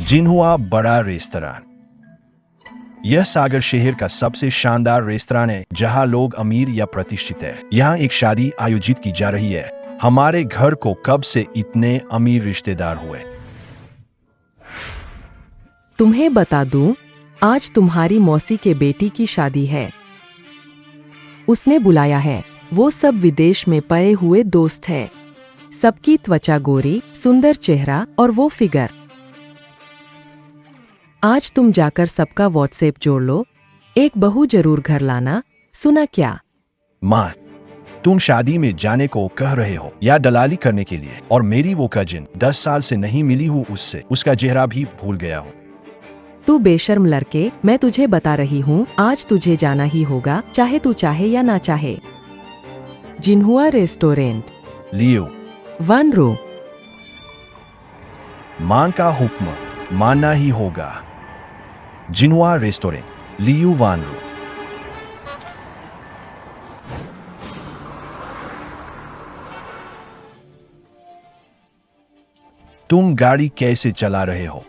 जिन्हुआ बड़ा रेस्तरां। यह सागर शहर का सबसे शानदार रेस्तरां है जहां लोग अमीर या प्रतिष्ठित है। यहाँ एक शादी आयोजित की जा रही है। हमारे घर को कब से इतने अमीर रिश्तेदार हुए? तुम्हें बता दूं, आज तुम्हारी मौसी के बेटी की शादी है। उसने बुलाया है। वो सब विदेश में पड़े हुए दोस्त है। सबकी त्वचा गोरी, सुंदर चेहरा और वो फिगर। आज तुम जाकर सबका व्हाट्सएप जोड़ लो। एक बहू जरूर घर लाना, सुना क्या? माँ, तुम शादी में जाने को कह रहे हो या दलाली करने के लिए? और मेरी वो कजिन 10 साल से नहीं मिली हूँ उससे, उसका चेहरा भी भूल गया हूँ। तू बेशर्म लड़के, मैं तुझे बता रही हूँ, आज तुझे जाना ही होगा, चाहे तू चाहे या ना चाहे। जिन्हुआ रेस्टोरेंट, लियो, 1 रूम। मां का हुक्म मानना ही होगा। जिन्हुआ रेस्टोरेंट, लियो, वानरू। तुम गाड़ी कैसे चला रहे हो?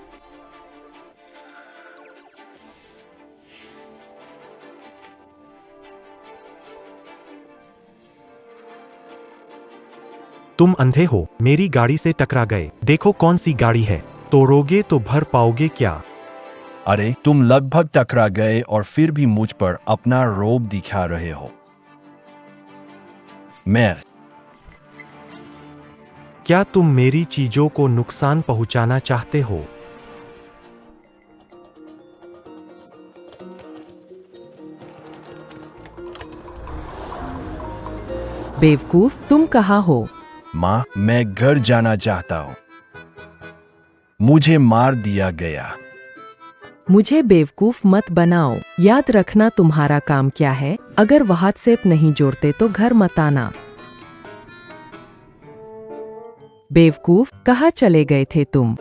तुम अंधे हो? मेरी गाड़ी से टकरा गए। देखो कौन सी गाड़ी है। तोड़ोगे तो भर पाओगे क्या? अरे, तुम लगभग टकरा गए और फिर भी मुझ पर अपना रोब दिखा रहे हो। मैं क्या तुम मेरी चीजों को नुकसान पहुंचाना चाहते हो? बेवकूफ, तुम कहाँ हो? माँ, मैं घर जाना चाहता हूँ। मुझे मार दिया गया। मुझे बेवकूफ मत बनाओ। याद रखना तुम्हारा काम क्या है। अगर व्हाट्सएप नहीं जोड़ते तो घर मत आना। बेवकूफ, कहाँ चले गए थे तुम?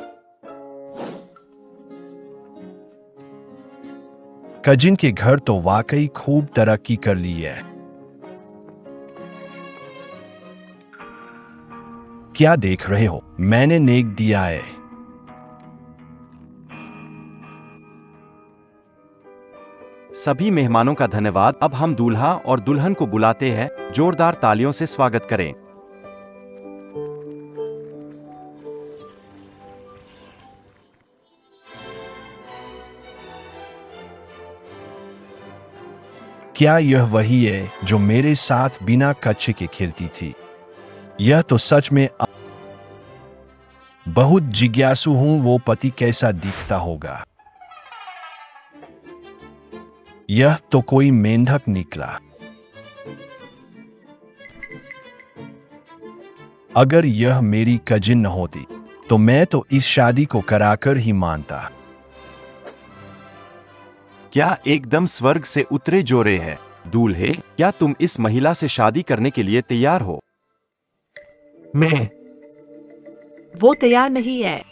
कजिन के घर तो वाकई खूब तरक्की कर ली है। क्या देख रहे हो? मैंने नेक दिया है। सभी मेहमानों का धन्यवाद। अब हम दूल्हा और दुल्हन को बुलाते हैं। जोरदार तालियों से स्वागत करें। क्या यह वही है जो मेरे साथ बिना कच्चे के खेलती थी? यह तो सच में बहुत जिज्ञासु हूं, वो पति कैसा दिखता होगा। यह तो कोई मेंढक निकला। अगर यह मेरी कजिन न होती तो मैं तो इस शादी को कराकर ही मानता। क्या एकदम स्वर्ग से उतरे जोरे हैं? दूल्हे, क्या तुम इस महिला से शादी करने के लिए तैयार हो? मैं वो तैयार नहीं है।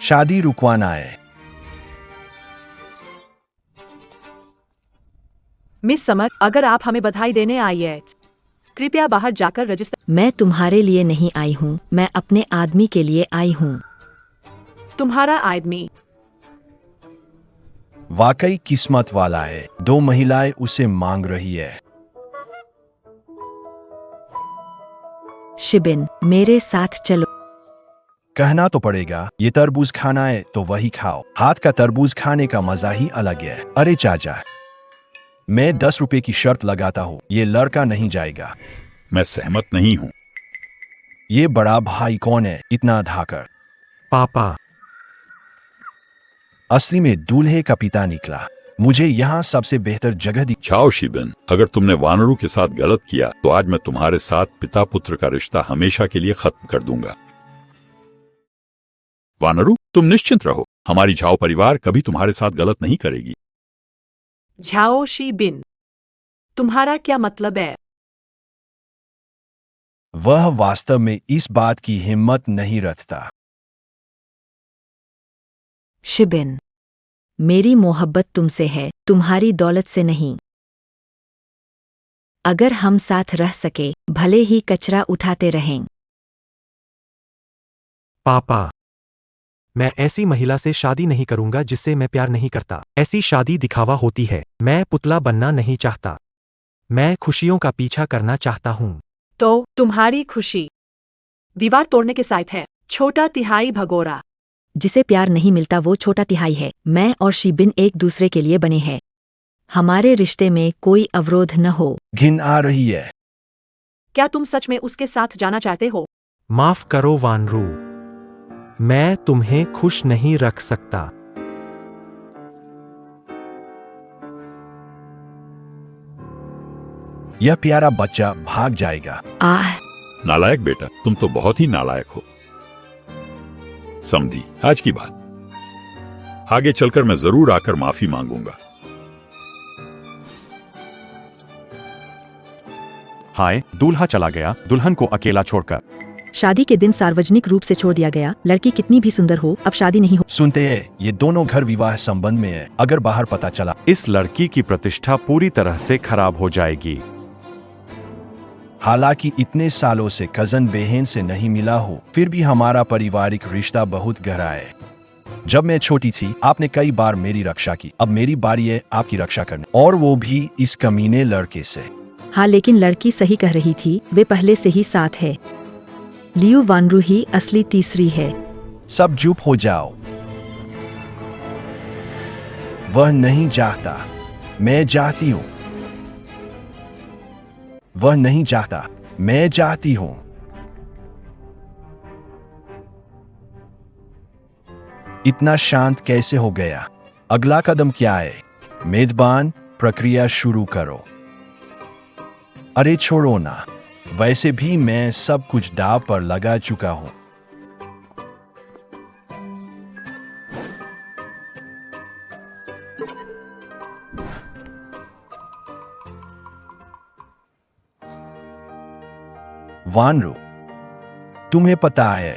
शादी रुकवाना है। मिस समर, अगर आप हमें बधाई देने आई है, कृपया बाहर जाकर रजिस्टर। मैं तुम्हारे लिए नहीं आई हूँ, मैं अपने आदमी के लिए आई हूँ। तुम्हारा आदमी वाकई किस्मत वाला है। 2 महिलाएं उसे मांग रही है। शिबिन, मेरे साथ चलो। कहना तो पड़ेगा, ये तरबूज खाना है तो वही खाओ। हाथ का तरबूज खाने का मजा ही अलग है। अरे चाचा, मैं 10 रुपए की शर्त लगाता हूँ, ये लड़का नहीं जाएगा। मैं सहमत नहीं हूँ। ये बड़ा भाई कौन है इतना धाकर? पापा। असली में दूल्हे का पिता निकला। मुझे यहाँ सबसे बेहतर जगह दी। छाओ शिबिन, अगर तुमने वानरू के साथ गलत किया तो आज मैं तुम्हारे साथ पिता पुत्र का रिश्ता हमेशा के लिए खत्म कर दूंगा। वानरू, तुम निश्चिंत रहो, हमारी झाओ परिवार कभी तुम्हारे साथ गलत नहीं करेगी। झाओ शी बिन, तुम्हारा क्या मतलब है? वह वास्तव में इस बात की हिम्मत नहीं रखता। शिबिन, मेरी मोहब्बत तुमसे है, तुम्हारी दौलत से नहीं। अगर हम साथ रह सके, भले ही कचरा उठाते रहें। पापा, मैं ऐसी महिला से शादी नहीं करूंगा जिससे मैं प्यार नहीं करता। ऐसी शादी दिखावा होती है। मैं पुतला बनना नहीं चाहता। मैं खुशियों का पीछा करना चाहता हूँ। तो तुम्हारी खुशी दीवार तोड़ने के साथ है। छोटा तिहाई भगोरा। जिसे प्यार नहीं मिलता वो छोटा तिहाई है। मैं और शिबिन एक दूसरे के लिए बने हैं। हमारे रिश्ते में कोई अवरोध न हो। घिन आ रही है। क्या तुम सच में उसके साथ जाना चाहते हो? माफ करो वानरू, मैं तुम्हें खुश नहीं रख सकता। यह प्यारा बच्चा भाग जाएगा। आह, नालायक बेटा, तुम तो बहुत ही नालायक हो। समझी आज की बात। आगे चलकर मैं जरूर आकर माफी मांगूंगा। हाय, दूल्हा चला गया दुल्हन को अकेला छोड़कर। शादी के दिन सार्वजनिक रूप से छोड़ दिया गया। लड़की कितनी भी सुंदर हो, अब शादी नहीं हो। सुनते हैं, ये दोनों घर विवाह संबंध में है। अगर बाहर पता चला, इस लड़की की प्रतिष्ठा पूरी तरह से खराब हो जाएगी। हालांकि इतने सालों से कजन बहन से नहीं मिला हो, फिर भी हमारा पारिवारिक रिश्ता बहुत गहरा है। जब मैं छोटी थी, आपने कई बार मेरी रक्षा की। अब मेरी बारी है आपकी रक्षा करने, और वो भी इस कमीने लड़के से। हाँ, लेकिन लड़की सही कह रही थी, वे पहले से ही साथ है। लियू वानरू ही असली तीसरी है। सब चुप हो जाओ। वह नहीं चाहता, मैं चाहती हूँ। वह नहीं चाहता, मैं चाहती हूँ। इतना शांत कैसे हो गया? अगला कदम क्या है? मेजबान, प्रक्रिया शुरू करो। अरे छोड़ो ना, वैसे भी मैं सब कुछ दांव पर लगा चुका हूं। वानरू, तुम्हें पता है,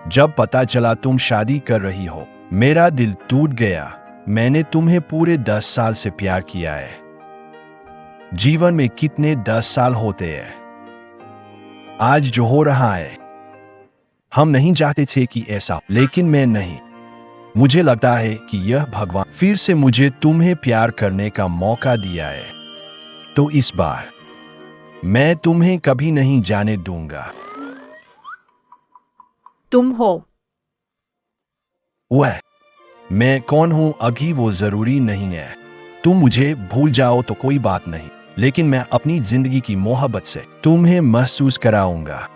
जब पता चला तुम शादी कर रही हो, मेरा दिल टूट गया। मैंने तुम्हें पूरे 10 साल से प्यार किया है। जीवन में कितने 10 साल होते हैं? आज जो हो रहा है, हम नहीं चाहते थे कि ऐसा, लेकिन मैं नहीं। मुझे लगता है कि यह भगवान फिर से मुझे तुम्हें प्यार करने का मौका दिया है। तो इस बार मैं तुम्हें कभी नहीं जाने दूंगा। तुम हो। वह मैं कौन हूं अभी वो जरूरी नहीं है। तुम मुझे भूल जाओ तो कोई बात नहीं, लेकिन मैं अपनी जिंदगी की मोहब्बत से तुम्हें महसूस कराऊंगा।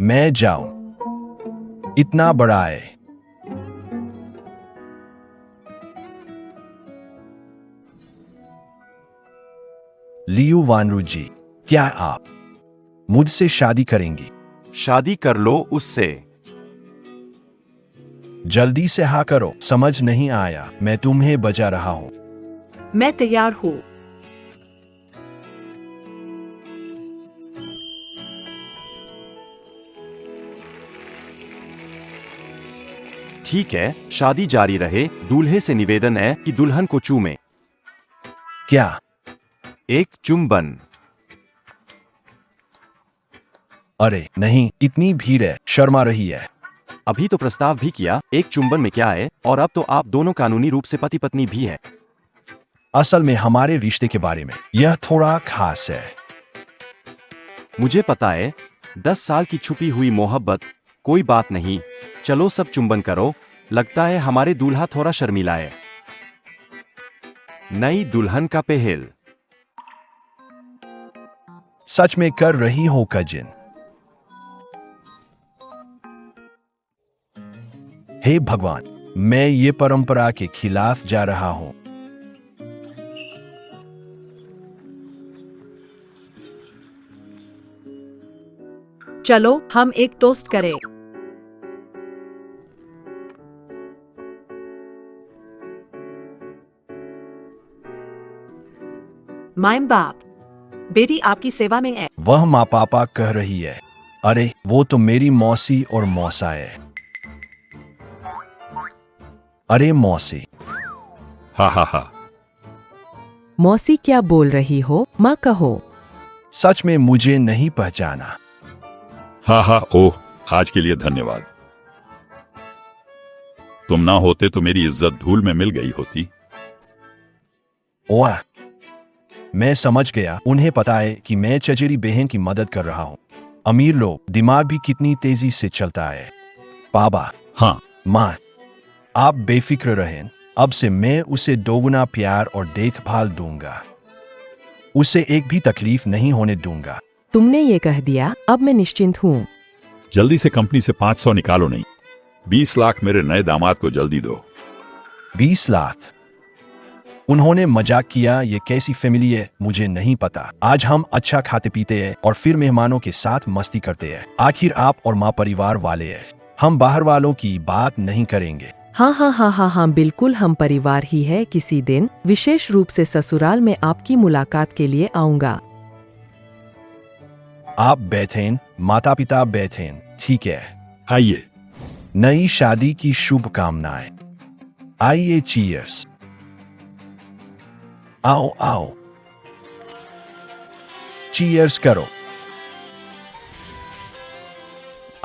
मैं जाऊं, इतना बड़ा है। लियू वानरू जी, क्या आप मुझसे शादी करेंगी? शादी कर लो उससे। जल्दी से हाँ करो। समझ नहीं आया? मैं तुम्हें बजा रहा हूं। मैं तैयार हूँ। ठीक है, शादी जारी रहे। दूल्हे से निवेदन है कि दुल्हन को चूमे। क्या? एक चुंबन। अरे नहीं, इतनी भीड़ है, शर्मा रही है। अभी तो प्रस्ताव भी किया, एक चुंबन में क्या है? और अब तो आप दोनों कानूनी रूप से पति पत्नी भी हैं। असल में हमारे रिश्ते के बारे में यह थोड़ा खास है। मुझे पता है, 10 साल की छुपी हुई मोहब्बत। कोई बात नहीं, चलो सब चुंबन करो। लगता है हमारे दूल्हा थोड़ा शर्मीला है। नई दुल्हन का पहल। सच में कर रही हो कजिन? हे भगवान, मैं ये परंपरा के खिलाफ जा रहा हूं। चलो हम एक टोस्ट करें। माँ बाप, बेटी आपकी सेवा में है। वह माँ पापा कह रही है। अरे वो तो मेरी मौसी और मौसा है। अरे मौसी। हा हा हा। मौसी क्या बोल रही हो, माँ कहो। सच में मुझे नहीं पहचाना। हा हा। ओह, आज के लिए धन्यवाद। तुम ना होते तो मेरी इज्जत धूल में मिल गई होती। ओह, मैं समझ गया। उन्हें पता है कि मैं चचेरी बहन की मदद कर रहा हूँ। अमीर लोग दिमाग भी कितनी तेजी से चलता है। पापा, हाँ, माँ, आप बेफिक्र रहें। अब से मैं उसे दोगुना प्यार और देखभाल दूंगा। उसे एक भी तकलीफ नहीं होने दूंगा। तुमने ये कह दिया, अब मैं निश्चिंत हूँ। जल्दी से कंपनी से 500 निकालो। नहीं, 20 लाख मेरे नए दामाद को जल्दी दो। 20 लाख? उन्होंने मजाक किया। ये कैसी फैमिली है मुझे नहीं पता। आज हम अच्छा खाते पीते हैं और फिर मेहमानों के साथ मस्ती करते हैं। आखिर आप और माँ परिवार वाले हैं। हम बाहर वालों की बात नहीं करेंगे। हाँ हाँ हाँ हाँ हाँ, बिल्कुल हम परिवार ही है। किसी दिन विशेष रूप से ससुराल में आपकी मुलाकात के लिए आऊंगा। आप बैठें, माता पिता बैठें। ठीक है। आइए। नई शादी की शुभकामनाएं। आइए, चीयर्स। आओ आओ, चीयर्स करो।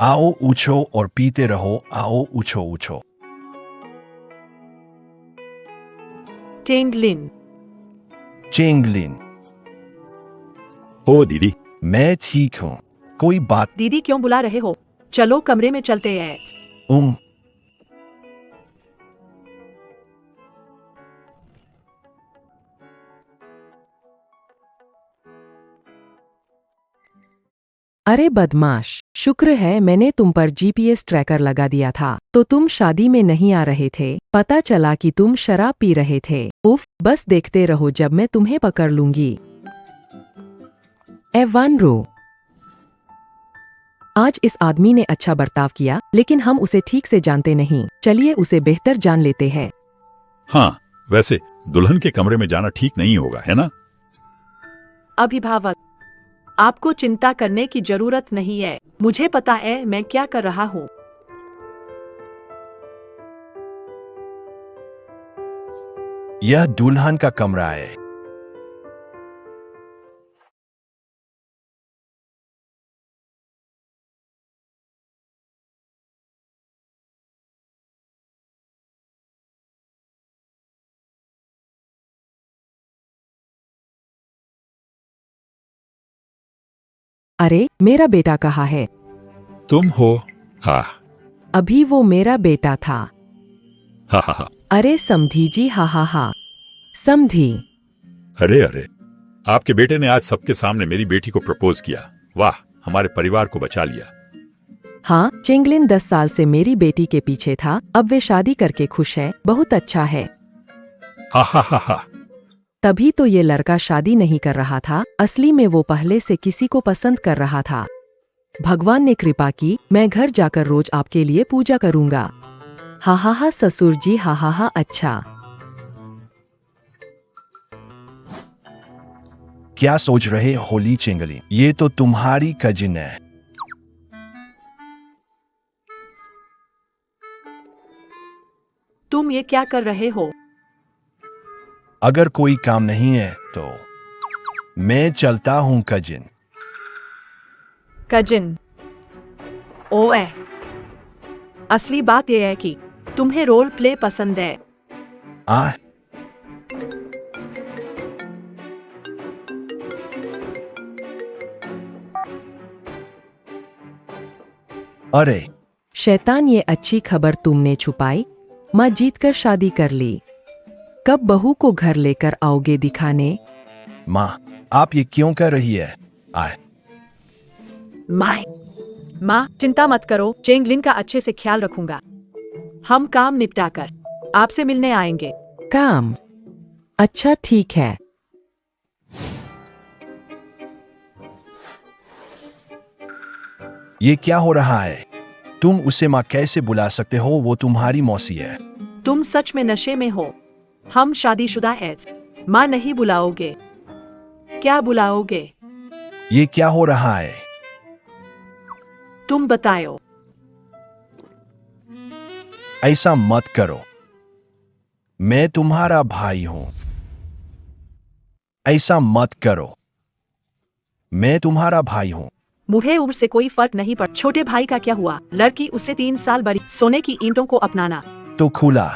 आओ उछो और पीते रहो। आओ उछो उछो। टेंगलिन। चेंगलिन। ओ दीदी। मैं ठीक हूँ, कोई बात। दीदी क्यों बुला रहे हो? चलो कमरे में चलते हैं। अरे बदमाश, शुक्र है मैंने तुम पर जीपीएस ट्रैकर लगा दिया था, तो तुम शादी में नहीं आ रहे थे। पता चला कि तुम शराब पी रहे थे। उफ, बस देखते रहो जब मैं तुम्हें पकड़ लूंगी। एवानरू, आज इस आदमी ने अच्छा बर्ताव किया, लेकिन हम उसे ठीक से जानते नहीं। चलिए उसे बेहतर जान लेते हैं। हाँ, वैसे दुल्हन के कमरे में जाना ठीक नहीं होगा, है ना? अभिभावक, आपको चिंता करने की जरूरत नहीं है। मुझे पता है मैं क्या कर रहा हूँ। यह दुल्हन का कमरा है। अरे मेरा बेटा कहाँ है? तुम हो? हाँ अभी वो मेरा बेटा था। हा हा हा। अरे समधी जी, हा हा हा। समधी, अरे अरे, आपके बेटे ने आज सबके सामने मेरी बेटी को प्रपोज किया। वाह, हमारे परिवार को बचा लिया। हाँ, चेंगलिन 10 साल से मेरी बेटी के पीछे था। अब वे शादी करके खुश है। बहुत अच्छा है। हा हा हा हा। तभी तो ये लड़का शादी नहीं कर रहा था। असली में वो पहले से किसी को पसंद कर रहा था। भगवान ने कृपा की। मैं घर जाकर रोज आपके लिए पूजा करूंगा। हा हा हा ससुर जी, हा हा हा। अच्छा, क्या सोच रहे होली चेंगली? ये तो तुम्हारी कजिन है। तुम ये क्या कर रहे हो? अगर कोई काम नहीं है तो मैं चलता हूँ कजिन। कजिन? ओए, असली बात यह है कि तुम्हें रोल प्ले पसंद है। आ, अरे शैतान, ये अच्छी खबर तुमने छुपाई। माँ जीतकर शादी कर ली। कब बहू को घर लेकर आओगे दिखाने? माँ, आप ये क्यों कर रही है? आए, माँ चिंता मत करो, चेंगलिन का अच्छे से ख्याल रखूंगा। हम काम निपटाकर आपसे मिलने आएंगे। काम? अच्छा ठीक है। ये क्या हो रहा है? तुम उसे माँ कैसे बुला सकते हो? वो तुम्हारी मौसी है। तुम सच में नशे में हो। हम शादीशुदा हैं। माँ नहीं बुलाओगे। क्या बुलाओगे? ये क्या हो रहा है? तुम बताओ। ऐसा मत करो। मैं तुम्हारा भाई हूं। ऐसा मत करो। मैं तुम्हारा भाई हूं। मुझे उम्र से कोई फर्क नहीं पड़। छोटे भाई का क्या हुआ? लड़की उससे 3 साल बड़ी। सोने की ईंटों को अपनाना। तो खुला।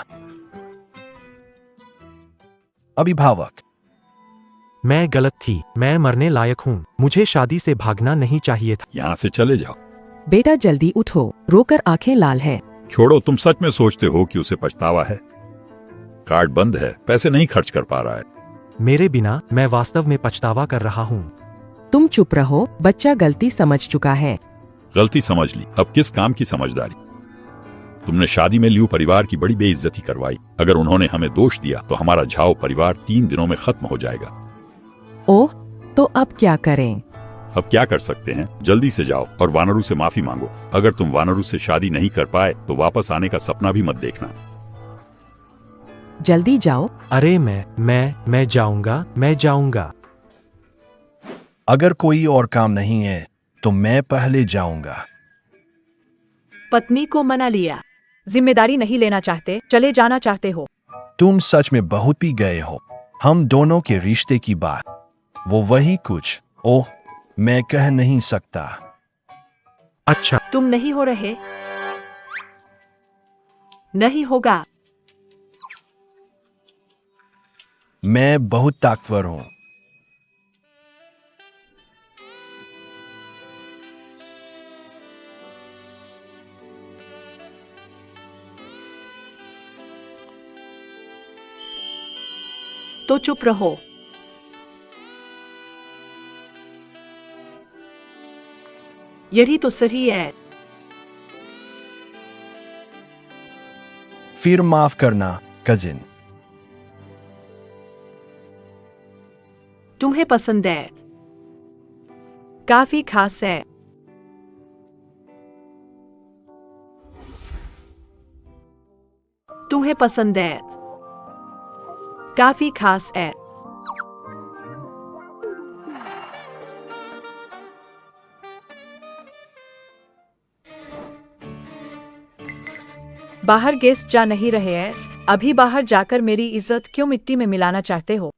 अभिभावक। मैं गलत थी, मैं मरने लायक हूँ, मुझे शादी से भागना नहीं चाहिए था। यहाँ से चले जाओ। बेटा जल्दी उठो, रोकर आंखें लाल है। छोड़ो, तुम सच में सोचते हो कि उसे पछतावा है? कार्ड बंद है, पैसे नहीं खर्च कर पा रहा है। मेरे बिना मैं वास्तव में पछतावा कर रहा हूँ। तुम चुप रहो, बच्चा गलती समझ चुका है। गलती समझ ली, अब किस काम की समझदारी? तुमने शादी में लियू परिवार की बड़ी बेइज्जती करवाई। अगर उन्होंने हमें दोष दिया तो हमारा झाओ परिवार 3 दिनों में खत्म हो जाएगा। ओह, तो अब क्या करें? अब क्या कर सकते हैं? जल्दी से जाओ और वानरू से माफी मांगो। अगर तुम वानरू से शादी नहीं कर पाए तो वापस आने का सपना भी मत देखना। जल्दी जाओ। अरे मैं जाऊंगा। अगर कोई और काम नहीं है तो मैं पहले जाऊंगा। पत्नी को मना लिया। जिम्मेदारी नहीं लेना चाहते, चले जाना चाहते हो। तुम सच में बहुत पी गए हो। हम दोनों के रिश्ते की बात, वो वही कुछ। ओह, मैं कह नहीं सकता। अच्छा, तुम नहीं हो रहे? नहीं होगा। मैं बहुत ताकतवर हूं। तो चुप रहो। यही तो सही है। फिर माफ करना कजिन। तुम्हें पसंद है? काफी खास है। तुम्हें पसंद है? काफी खास है। बाहर गेस्ट जा नहीं रहे हैं? अभी बाहर जाकर मेरी इज्जत क्यों मिट्टी में मिलाना चाहते हो?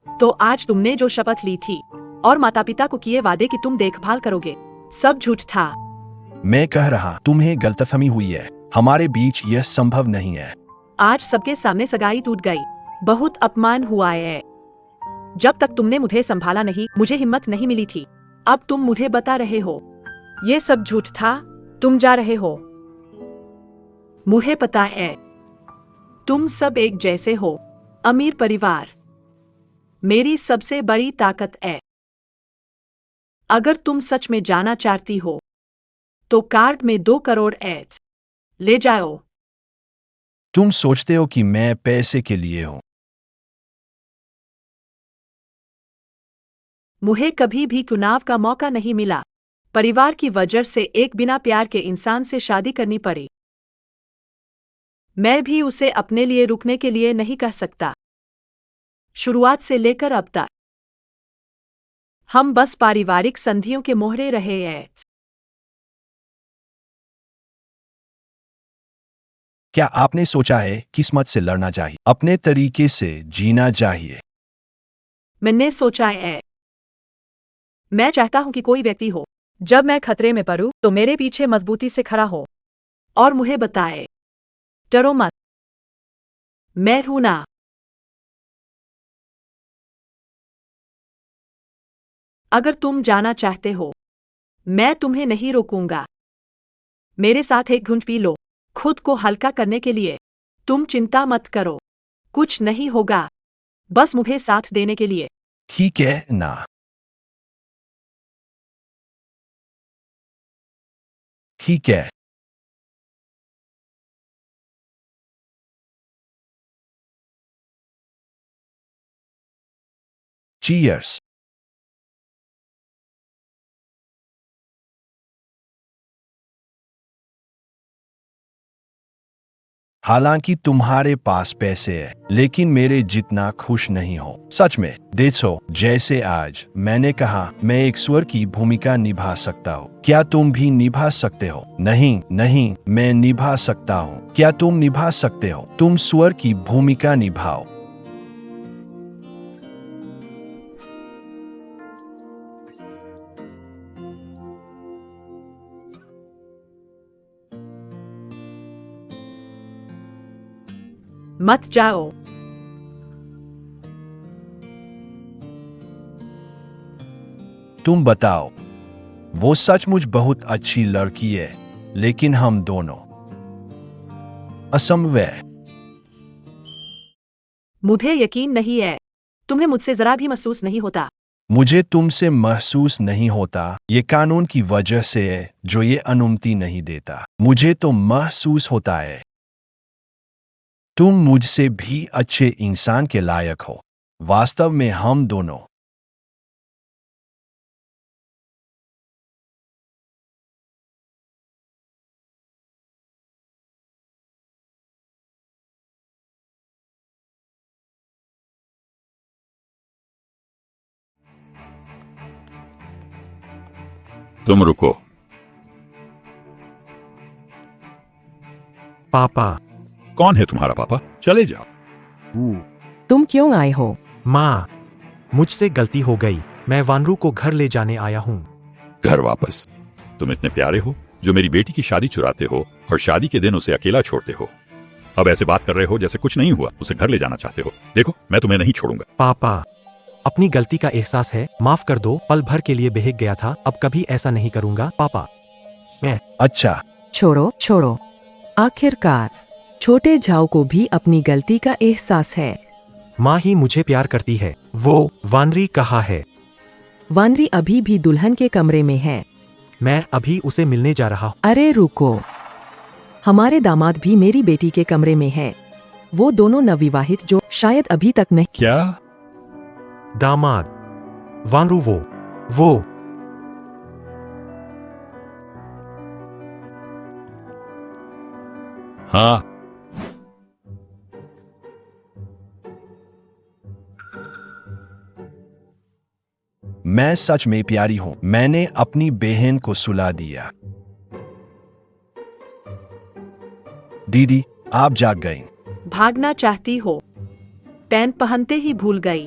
तो आज तुमने जो शपथ ली थी और माता पिता को किए वादे कि तुम देखभाल करोगे, सब झूठ था। मैं कह रहा तुम्हें गलतफहमी हुई है। हमारे बीच यह संभव नहीं है। आज सबके सामने सगाई टूट गई। बहुत अपमान हुआ है। जब तक तुमने मुझे संभाला नहीं, मुझे हिम्मत नहीं मिली थी। अब तुम मुझे बता रहे हो ये सब झूठ था। तुम जा रहे हो। मुझे पता है। तुम सब एक जैसे हो। अमीर परिवार मेरी सबसे बड़ी ताकत है। अगर तुम सच में जाना चाहती हो तो कार्ड में 2 करोड़ एड्स ले जाओ। तुम सोचते हो कि मैं पैसे के लिए हूं। मुझे कभी भी चुनाव का मौका नहीं मिला। परिवार की वजह से एक बिना प्यार के इंसान से शादी करनी पड़ी। मैं भी उसे अपने लिए रुकने के लिए नहीं कह सकता। शुरुआत से लेकर अब तक हम बस पारिवारिक संधियों के मोहरे रहे हैं। क्या आपने सोचा है किस्मत से लड़ना चाहिए, अपने तरीके से जीना चाहिए? मैंने सोचा है। मैं चाहता हूं कि कोई व्यक्ति हो, जब मैं खतरे में पड़ूं तो मेरे पीछे मजबूती से खड़ा हो और मुझे बताए, डरो मत, मैं हूं ना। अगर तुम जाना चाहते हो, मैं तुम्हें नहीं रोकूंगा। मेरे साथ एक घूंट पी लो, खुद को हल्का करने के लिए। तुम चिंता मत करो, कुछ नहीं होगा। बस मुझे साथ देने के लिए। ठीक है ना? ठीक है। चीयर्स। हालांकि तुम्हारे पास पैसे है, लेकिन मेरे जितना खुश नहीं हो। सच में देखो, जैसे आज मैंने कहा, मैं एक स्वर की भूमिका निभा सकता हूँ। क्या तुम भी निभा सकते हो? नहीं नहीं, मैं निभा सकता हूँ। क्या तुम निभा सकते हो? तुम स्वर की भूमिका निभाओ। मत जाओ। तुम बताओ। वो सचमुच बहुत अच्छी लड़की है, लेकिन हम दोनों असमवय। मुझे यकीन नहीं है। तुम्हें मुझसे जरा भी महसूस नहीं होता। मुझे तुमसे महसूस नहीं होता, ये कानून की वजह से है जो ये अनुमति नहीं देता। मुझे तो महसूस होता है। तुम मुझसे भी अच्छे इंसान के लायक हो। वास्तव में हम दोनों। तुम रुको। पापा। कौन है तुम्हारा पापा? चले जाओ। तुम क्यों आए हो? माँ, मुझसे गलती हो गई। मैं वानरू को घर ले जाने आया हूँ। घर वापस? तुम इतने प्यारे हो जो मेरी बेटी की शादी चुराते हो और शादी के दिन उसे अकेला छोड़ते हो। अब ऐसे बात कर रहे हो जैसे कुछ नहीं हुआ। उसे घर ले जाना चाहते हो। देखो, मैं तुम्हें नहीं छोड़ूंगा। पापा, अपनी गलती का एहसास है, माफ कर दो। पल भर के लिए बहक गया था, अब कभी ऐसा नहीं करूंगा पापा। मैं। अच्छा। छोड़ो छोड़ो। आखिरकार छोटे झाऊ को भी अपनी गलती का एहसास है। माँ ही मुझे प्यार करती है। वो वानरी कहाँ है? वानरी अभी भी दुल्हन के कमरे में है। मैं अभी उसे मिलने जा रहा हूँ। अरे रुको, हमारे दामाद भी मेरी बेटी के कमरे में है। वो दोनों नवविवाहित जो शायद अभी तक नहीं। क्या? दामाद? वानरू वो हाँ। मैं सच में प्यारी हूं। मैंने अपनी बहन को सुला दिया। दीदी, आप जाग गई। भागना चाहती हो? पैंट पहनते ही भूल गई।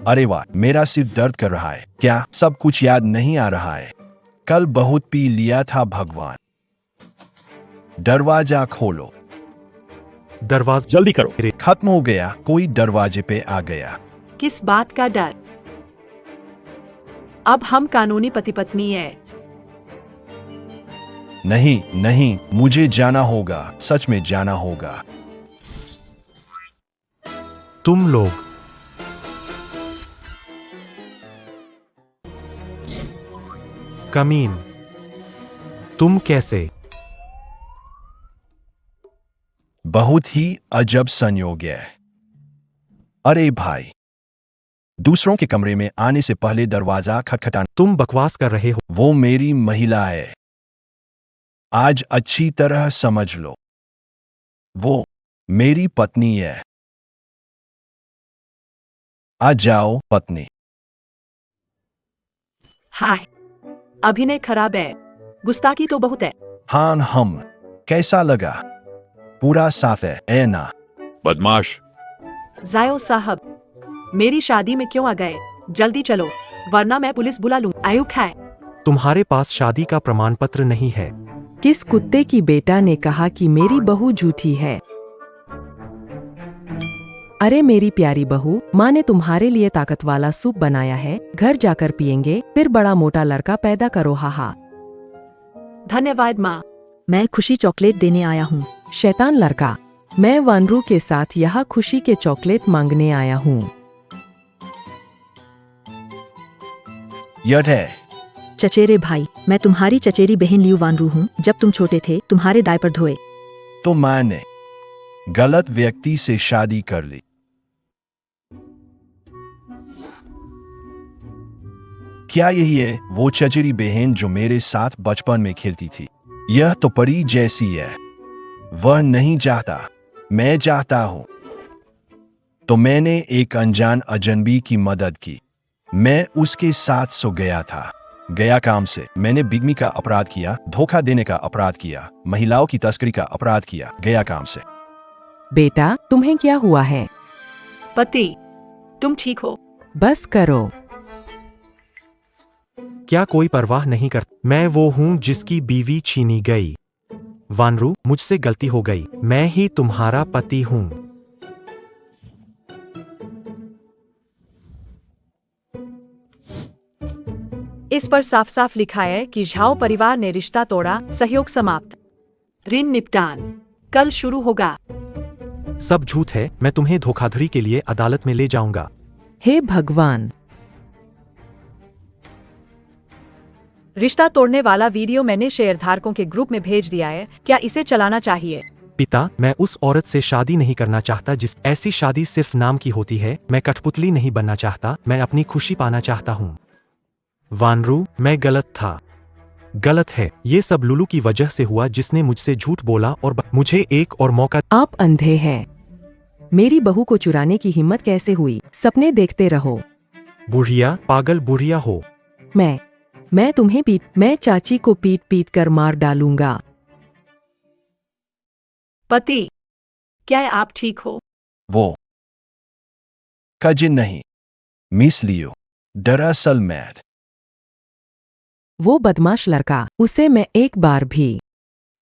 अरे वाह, मेरा सिर दर्द कर रहा है। क्या सब कुछ याद नहीं आ रहा है? कल बहुत पी लिया था भगवान। दरवाजा खोलो। दरवाजा जल्दी करो। खत्म हो गया। कोई दरवाजे पे आ गया। किस बात का डर? अब हम कानूनी पति पत्नी है। नहीं नहीं, मुझे जाना होगा। सच में जाना होगा। तुम लोग। कमीन, तुम कैसे? बहुत ही अजब संयोग है। अरे भाई, दूसरों के कमरे में आने से पहले दरवाजा खटखटाना। तुम बकवास कर रहे हो। वो मेरी महिला है। आज अच्छी तरह समझ लो। वो मेरी पत्नी है। आ जाओ पत्नी। हाय, अभिनय खराब है। गुस्ताखी तो बहुत है। हाँ, हम कैसा लगा? पूरा साफ है, ए ना? बदमाश। जायो साहब, मेरी शादी में क्यों आ गए? जल्दी चलो, वरना मैं पुलिस बुला लूं। आयुक है। तुम्हारे पास शादी का प्रमाण पत्र नहीं है। किस कुत्ते की बेटा ने कहा कि मेरी बहू झूठी है? अरे मेरी प्यारी बहू, माँ ने तुम्हारे लिए ताकत वाला सूप बनाया है। घर जाकर पियेंगे, फिर बड़ा मोटा लड़का पैदा करो। हाहा। धन्यवाद माँ। मैं खुशी चॉकलेट देने आया हूँ। शैतान लड़का, मैं वानरू के साथ यहाँ खुशी के चॉकलेट मांगने आया हूँ। यह है। चचेरे भाई, मैं तुम्हारी चचेरी बहन लियू वानरू हूँ। जब तुम छोटे थे, तुम्हारे डायपर धोए। तो मैंने गलत व्यक्ति से शादी कर ली। क्या यही है वो चचेरी बहन जो मेरे साथ बचपन में खेलती थी? यह तो परी जैसी है। वह नहीं चाहता, मैं चाहता हूं। तो मैंने एक अनजान अजनबी की मदद की। मैं उसके साथ सो गया था। गया काम से। मैंने बिगमी का अपराध किया, धोखा देने का अपराध किया, महिलाओं की तस्करी का अपराध किया। गया काम से। बेटा तुम्हें क्या हुआ है? पति, तुम ठीक हो? बस करो। क्या कोई परवाह नहीं करता? मैं वो हूँ जिसकी बीवी छीनी गई। वानरू, मुझसे गलती हो गई। मैं ही तुम्हारा पति हूँ। इस पर साफ साफ लिखा है कि झाओ परिवार ने रिश्ता तोड़ा, सहयोग समाप्त। ऋण निपटान कल शुरू होगा। सब झूठ है। मैं तुम्हें धोखाधड़ी के लिए अदालत में ले जाऊंगा। हे भगवान! रिश्ता तोड़ने वाला वीडियो मैंने शेयरधारकों के ग्रुप में भेज दिया है। क्या इसे चलाना चाहिए? पिता, मैं उस औरत से शादी नहीं करना चाहता जिस ऐसी शादी सिर्फ नाम की होती है। मैं कठपुतली नहीं बनना चाहता। मैं अपनी खुशी पाना चाहता हूँ। वानरू, मैं गलत था। गलत है। ये सब लुलू की वजह से हुआ जिसने मुझसे झूठ बोला और मुझे एक और मौका। आप अंधे हैं। मेरी बहू को चुराने की हिम्मत कैसे हुई? सपने देखते रहो। बुढ़िया, पागल बुढ़िया हो। मैं तुम्हें मैं चाची को पीट पीट कर मार डालूंगा। पति, क्या आप ठीक हो? वो कजिन नहीं, मिस लियो। दरअसल मैड। वो बदमाश लड़का, उसे मैं एक बार भी।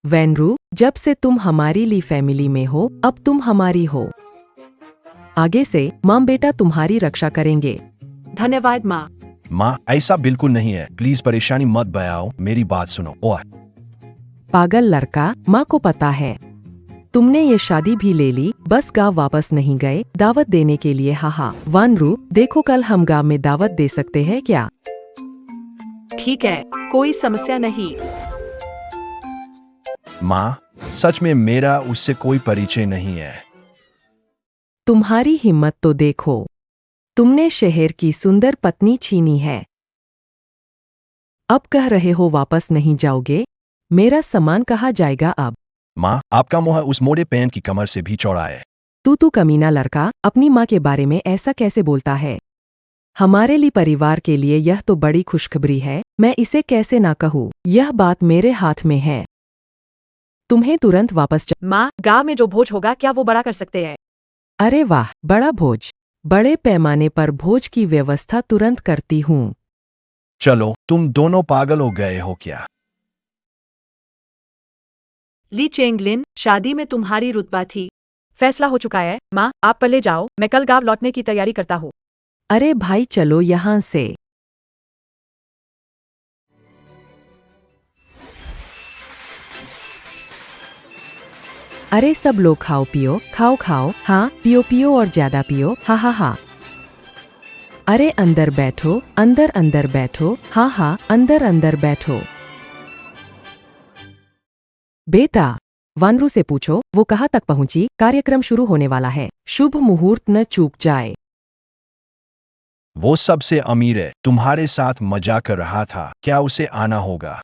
वैनरू, जब से तुम हमारी ली फैमिली में हो, अब तुम हमारी हो। आगे से माँ बेटा तुम्हारी रक्षा करेंगे। धन्यवाद माँ। माँ, ऐसा बिल्कुल नहीं है। प्लीज परेशानी मत बढ़ाओ, मेरी बात सुनो। ओह, पागल लड़का, माँ को पता है। तुमने ये शादी भी ले ली, बस गाँव वापस नहीं गए दावत देने के लिए। हाहा। वानरू, देखो कल हम गाँव में दावत दे सकते हैं क्या? ठीक है, कोई समस्या नहीं। माँ, सच में मेरा उससे कोई परिचय नहीं है। तुम्हारी हिम्मत तो देखो। तुमने शहर की सुंदर पत्नी छीनी है। अब कह रहे हो वापस नहीं जाओगे? मेरा सामान कहाँ जाएगा अब? माँ, आपका मुंह उस मोटे पैंट की कमर से भी चौड़ा है। तू कमीना लड़का, अपनी माँ के बारे में ऐसा कैसे बोलता है? हमारे लिए परिवार के लिए यह तो बड़ी खुशखबरी है। मैं इसे कैसे ना कहूँ? यह बात मेरे हाथ में है। तुम्हें तुरंत वापस माँ, गाँव में जो भोज होगा क्या वो बड़ा कर सकते हैं? अरे वाह, बड़ा भोज। बड़े पैमाने पर भोज की व्यवस्था तुरंत करती हूँ। चलो, तुम दोनों पागल हो गए हो क्या? ली चेंगलिन, शादी में तुम्हारी रुतबा थी। फैसला हो चुका है। माँ, आप पले जाओ, मैं कल गाँव लौटने की तैयारी करता हूँ। अरे भाई चलो यहाँ से। अरे सब लोग खाओ पियो, खाओ खाओ। हाँ, पियो पियो और ज्यादा पियो। हा हा हा। अरे अंदर बैठो, अंदर अंदर बैठो। हाँ हाँ, अंदर अंदर बैठो। बेटा, वानरू से पूछो वो कहाँ तक पहुंची। कार्यक्रम शुरू होने वाला है। शुभ मुहूर्त न चूक जाए। वो सबसे अमीर है, तुम्हारे साथ मजाक कर रहा था। क्या उसे आना होगा?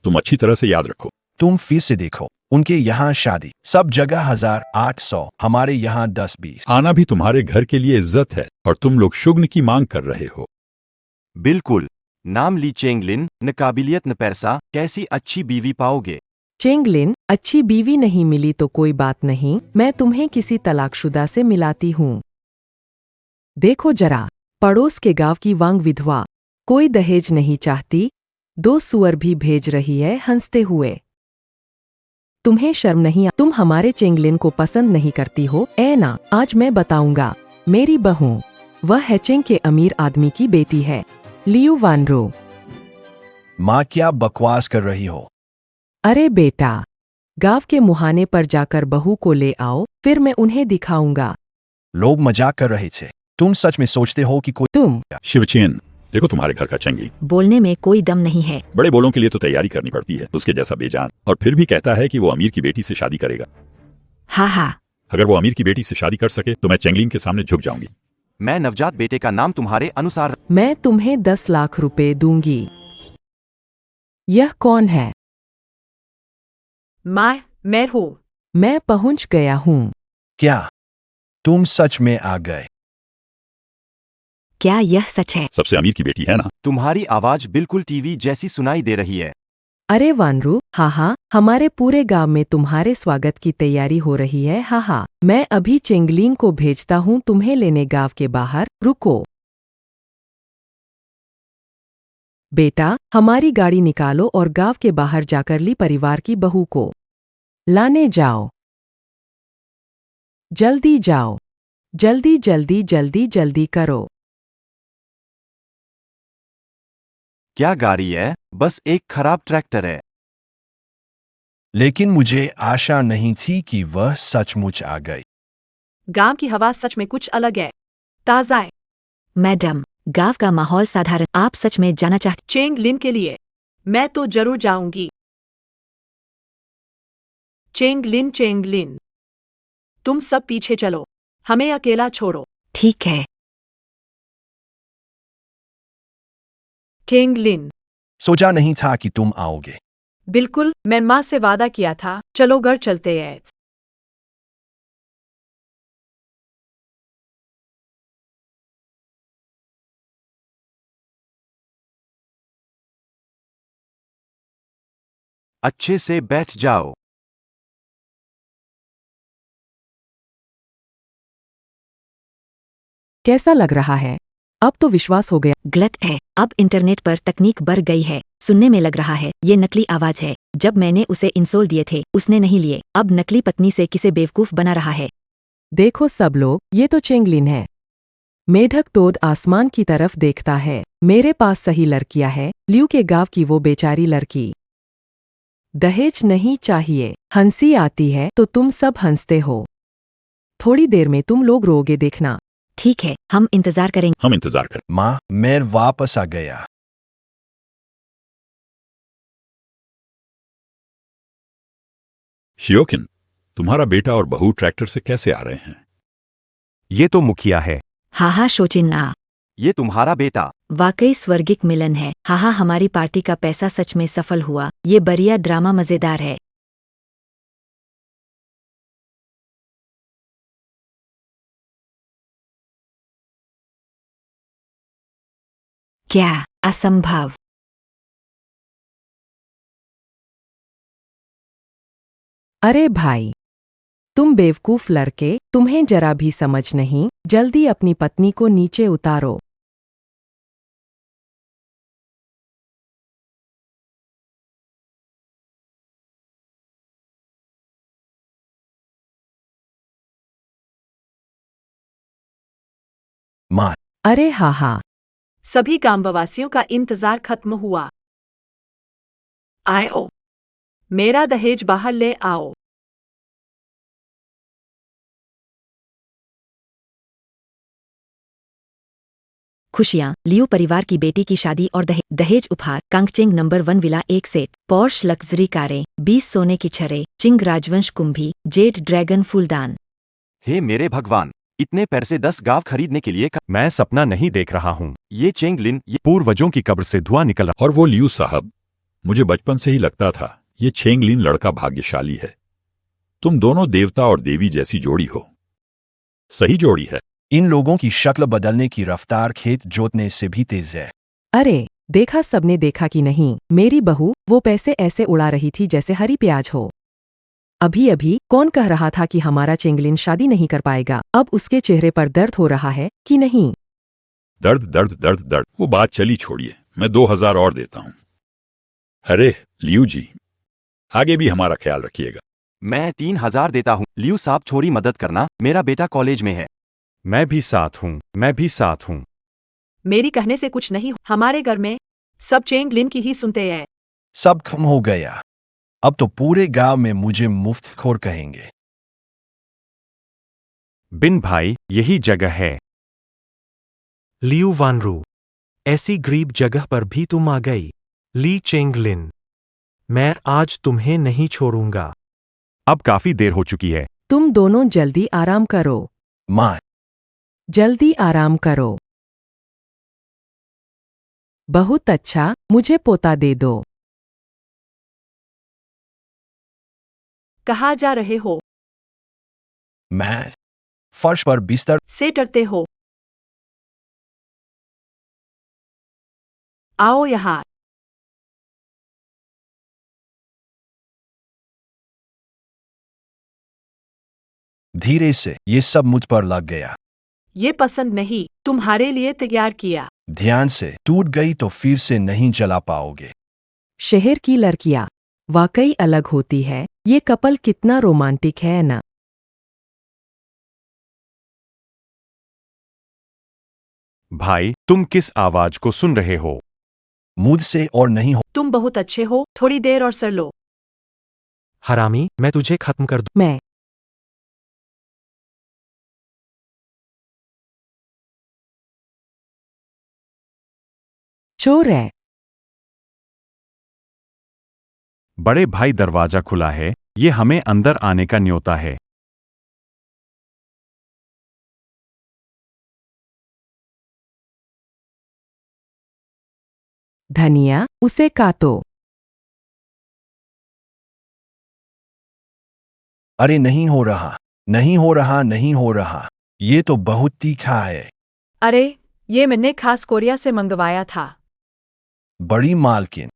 तुम अच्छी तरह से याद रखो। तुम फिर से देखो, उनके यहाँ शादी सब जगह 1800, हमारे यहाँ 10-20। आना भी तुम्हारे घर के लिए इज्जत है और तुम लोग शुग्न की मांग कर रहे हो। बिल्कुल। नाम ली चेंगलिन, न काबिलियत न पैसा, कैसी अच्छी बीवी पाओगे? चेंगलिन, अच्छी बीवी नहीं मिली तो कोई बात नहीं, मैं तुम्हें किसी तलाकशुदा से मिलाती हूँ। देखो जरा, पड़ोस के गांव की वांग विधवा, कोई दहेज नहीं चाहती, 2 सुअर भी भेज रही है हंसते हुए। तुम्हें शर्म नहीं? तुम हमारे चेंगलिन को पसंद नहीं करती हो? ना, आज मैं बताऊंगा। मेरी बहू, वह हैचेंग के अमीर आदमी की बेटी है, लियू वानरो। माँ, क्या बकवास कर रही हो? अरे बेटा, गांव के मुहाने पर जाकर बहू को ले आओ, फिर मैं उन्हें दिखाऊंगा। लोग मजाक कर रहे थे। तुम सच में सोचते हो कि कोई? तुम शिवचेन, देखो तुम्हारे घर का चंगली। बोलने में कोई दम नहीं है। बड़े बोलों के लिए तो तैयारी करनी पड़ती है, उसके जैसा बेजान, और फिर भी कहता है कि वो अमीर की बेटी से शादी करेगा। हाँ हाँ। अगर वो अमीर की बेटी से शादी कर सके तो मैं चेंगलिन के सामने झुक जाऊंगी। मैं नवजात बेटे का नाम तुम्हारे अनुसार। मैं तुम्हें 10 लाख रुपए दूंगी। यह कौन है? मैं हूँ। मैं पहुंच गया हूँ। क्या तुम सच में आ गए? क्या यह सच है? सबसे अमीर की बेटी है ना? तुम्हारी आवाज बिल्कुल टीवी जैसी सुनाई दे रही है। अरे वानरू, हाहा, हमारे पूरे गांव में तुम्हारे स्वागत की तैयारी हो रही है, हाहा। मैं अभी चेंगलिंग को भेजता हूँ तुम्हें लेने गांव के बाहर, रुको। बेटा, हमारी गाड़ी निकालो और गांव के बाहर जाकर ली परिवार की बहू को लाने जाओ। जल्दी जाओ, जल्दी जल्दी जल्दी जल्दी करो। क्या गाड़ी है? बस एक खराब ट्रैक्टर है। लेकिन मुझे आशा नहीं थी कि वह सचमुच आ गई। गांव की हवा सच में कुछ अलग है। ताज़ा है। मैडम, गांव का माहौल साधारण। आप सच में जाना चाहते? चेंगलिन के लिए मैं तो जरूर जाऊंगी। चेंगलिन, तुम सब पीछे चलो, हमें अकेला छोड़ो। ठीक है। चेंगलिन, सोचा नहीं था कि तुम आओगे। बिल्कुल, मैं माँ से वादा किया था। चलो घर चलते हैं। अच्छे से बैठ जाओ। कैसा लग रहा है? अब तो विश्वास हो गया। गलत है। अब इंटरनेट पर तकनीक बढ़ गई है। सुनने में लग रहा है ये नकली आवाज है। जब मैंने उसे इंसोल दिए थे उसने नहीं लिए। अब नकली पत्नी से किसे बेवकूफ बना रहा है। देखो सब लोग, ये तो चेंगलिन है। मेढक टोड आसमान की तरफ देखता है। मेरे पास सही लड़कियां है, लियू के गांव की वो बेचारी लड़की। दहेज नहीं चाहिए। हंसी आती है तो तुम सब हंसते हो। थोड़ी देर में तुम लोग रोगे, देखना। ठीक है, हम इंतजार करेंगे। हम इंतजार करें। माँ, मैं वापस आ गया। शियोकिन, तुम्हारा बेटा और बहू ट्रैक्टर से कैसे आ रहे हैं? ये तो मुखिया है। हाहा शोचिन्ना। ये तुम्हारा बेटा। वाकई स्वर्गिक मिलन है। हाहा हमारी पार्टी का पैसा सच में सफल हुआ। ये बढ़िया ड्रामा मजेदार है। क्या असंभव। अरे भाई, तुम बेवकूफ लड़के, तुम्हें जरा भी समझ नहीं। जल्दी अपनी पत्नी को नीचे उतारो। माँ, अरे हाहा, सभी गांववासियों का इंतजार खत्म हुआ। आओ, मेरा दहेज बाहर ले आओ। खुशियाँ, लियो परिवार की बेटी की शादी और दहेज उपहार। Kangcheng number 1 villa 1 set, Porsche luxury कारें, 20 सोने की छड़े, चिंग राजवंश कुंभी, जेड ड्रैगन फूलदान। हे मेरे भगवान, इतने पैसे 10 गांव खरीदने के लिए मैं सपना नहीं देख रहा हूँ। ये चेंगलिन, ये पूर्वजों की कब्र से धुआं निकल रहा। और वो लियू साहब, मुझे बचपन से ही लगता था ये छेंगलिन लड़का भाग्यशाली है। तुम दोनों देवता और देवी जैसी जोड़ी हो। सही जोड़ी है। इन लोगों की शक्ल बदलने की रफ्तार खेत जोतने से भी तेज है। अरे देखा, सबने देखा कि नहीं? मेरी बहू वो पैसे ऐसे उड़ा रही थी जैसे हरी प्याज हो। अभी अभी कौन कह रहा था कि हमारा चेंगलिन शादी नहीं कर पाएगा? अब उसके चेहरे पर दर्द हो रहा है कि नहीं? दर्द दर्द दर्द दर्द, वो बात चली, छोड़िए। मैं 2000 और देता हूं। अरे लियू जी, आगे भी हमारा ख्याल रखिएगा। मैं 3000 देता हूँ। लियू साहब, छोरी मदद करना, मेरा बेटा कॉलेज में है। मैं भी साथ हूँ, मैं भी साथ हूँ। मेरी कहने से कुछ नहीं। हमारे घर में सब चेंगलिन की ही सुनते हैं। सब खत्म हो गया। अब तो पूरे गांव में मुझे मुफ्तखोर कहेंगे। बिन भाई, यही जगह है। लियू वानरू, ऐसी गरीब जगह पर भी तुम आ गई। ली चेंगलिन, मैं आज तुम्हें नहीं छोड़ूंगा। अब काफी देर हो चुकी है। तुम दोनों जल्दी आराम करो। माँ, जल्दी आराम करो। बहुत अच्छा, मुझे पोता दे दो। कहाँ जा रहे हो? मैं फर्श पर बिस्तर से डरते हो? आओ यहाँ। धीरे से ये सब मुझ पर लग गया। ये पसंद नहीं, तुम्हारे लिए तैयार किया। ध्यान से टूट गई तो फिर से नहीं जला पाओगे। शहर की लड़कियां वाकई अलग होती है। ये कपल कितना रोमांटिक है ना। भाई, तुम किस आवाज को सुन रहे हो? मुझसे और नहीं हो। तुम बहुत अच्छे हो, थोड़ी देर और सर लो। हरामी, मैं तुझे खत्म कर दूं। मैं चोर है। बड़े भाई, दरवाजा खुला है। ये हमें अंदर आने का न्योता है। धनिया, उसे काटो। अरे नहीं हो रहा, नहीं हो रहा, नहीं हो रहा। ये तो बहुत तीखा है। अरे, ये मैंने खास कोरिया से मंगवाया था। बड़ी मालकिन,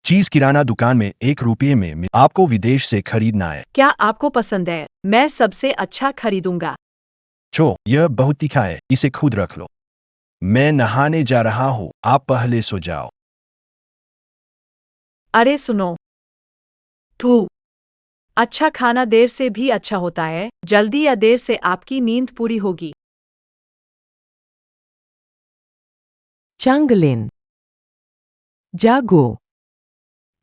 चीज किराना दुकान में 1 रुपये में आपको विदेश से खरीदना है। क्या आपको पसंद है? मैं सबसे अच्छा खरीदूंगा। यह बहुत तीखा है, इसे खुद रख लो। मैं नहाने जा रहा हूँ, आप पहले सो जाओ। अरे सुनो। थू। अच्छा खाना देर से भी अच्छा होता है। जल्दी या देर से आपकी नींद पूरी होगी। चांगलिन, जागो।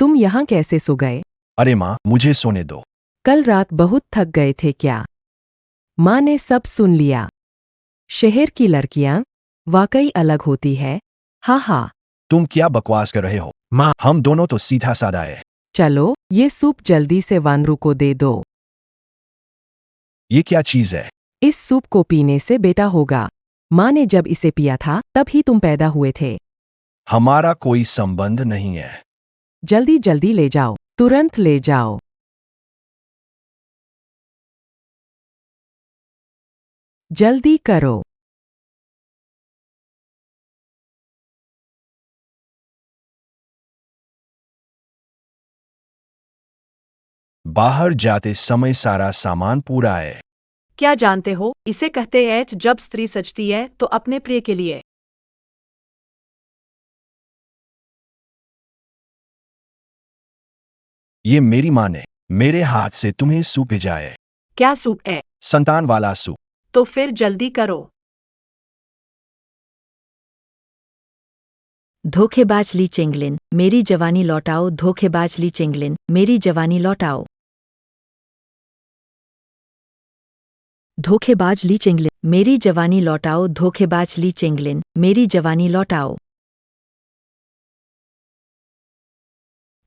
तुम यहाँ कैसे सो गए? अरे माँ, मुझे सोने दो। कल रात बहुत थक गए थे क्या? माँ ने सब सुन लिया। शहर की लड़कियां वाकई अलग होती है। हाँ हाँ। तुम क्या बकवास कर रहे हो? माँ, हम दोनों तो सीधा साधा है। चलो, ये सूप जल्दी से वानरू को दे दो। ये क्या चीज है? इस सूप को पीने से बेटा होगा। माँ ने जब इसे पिया था तब ही तुम पैदा हुए थे। हमारा कोई संबंध नहीं है। जल्दी जल्दी ले जाओ, तुरंत ले जाओ। जल्दी करो। बाहर जाते समय सारा सामान पूरा है। क्या जानते हो, इसे कहते हैं जब स्त्री सजती है तो अपने प्रिय के लिए। ये मेरी माँ ने मेरे हाथ से तुम्हें सूप भेजा है। क्या सूप है? संतान वाला सूप। तो फिर जल्दी करो। धोखेबाज ली चेंगलिन, मेरी जवानी लौटाओ। धोखेबाज ली चेंगलिन, मेरी जवानी लौटाओ। धोखेबाज ली चेंगलिन, मेरी जवानी लौटाओ। धोखेबाज ली चेंगलिन, मेरी जवानी लौटाओ।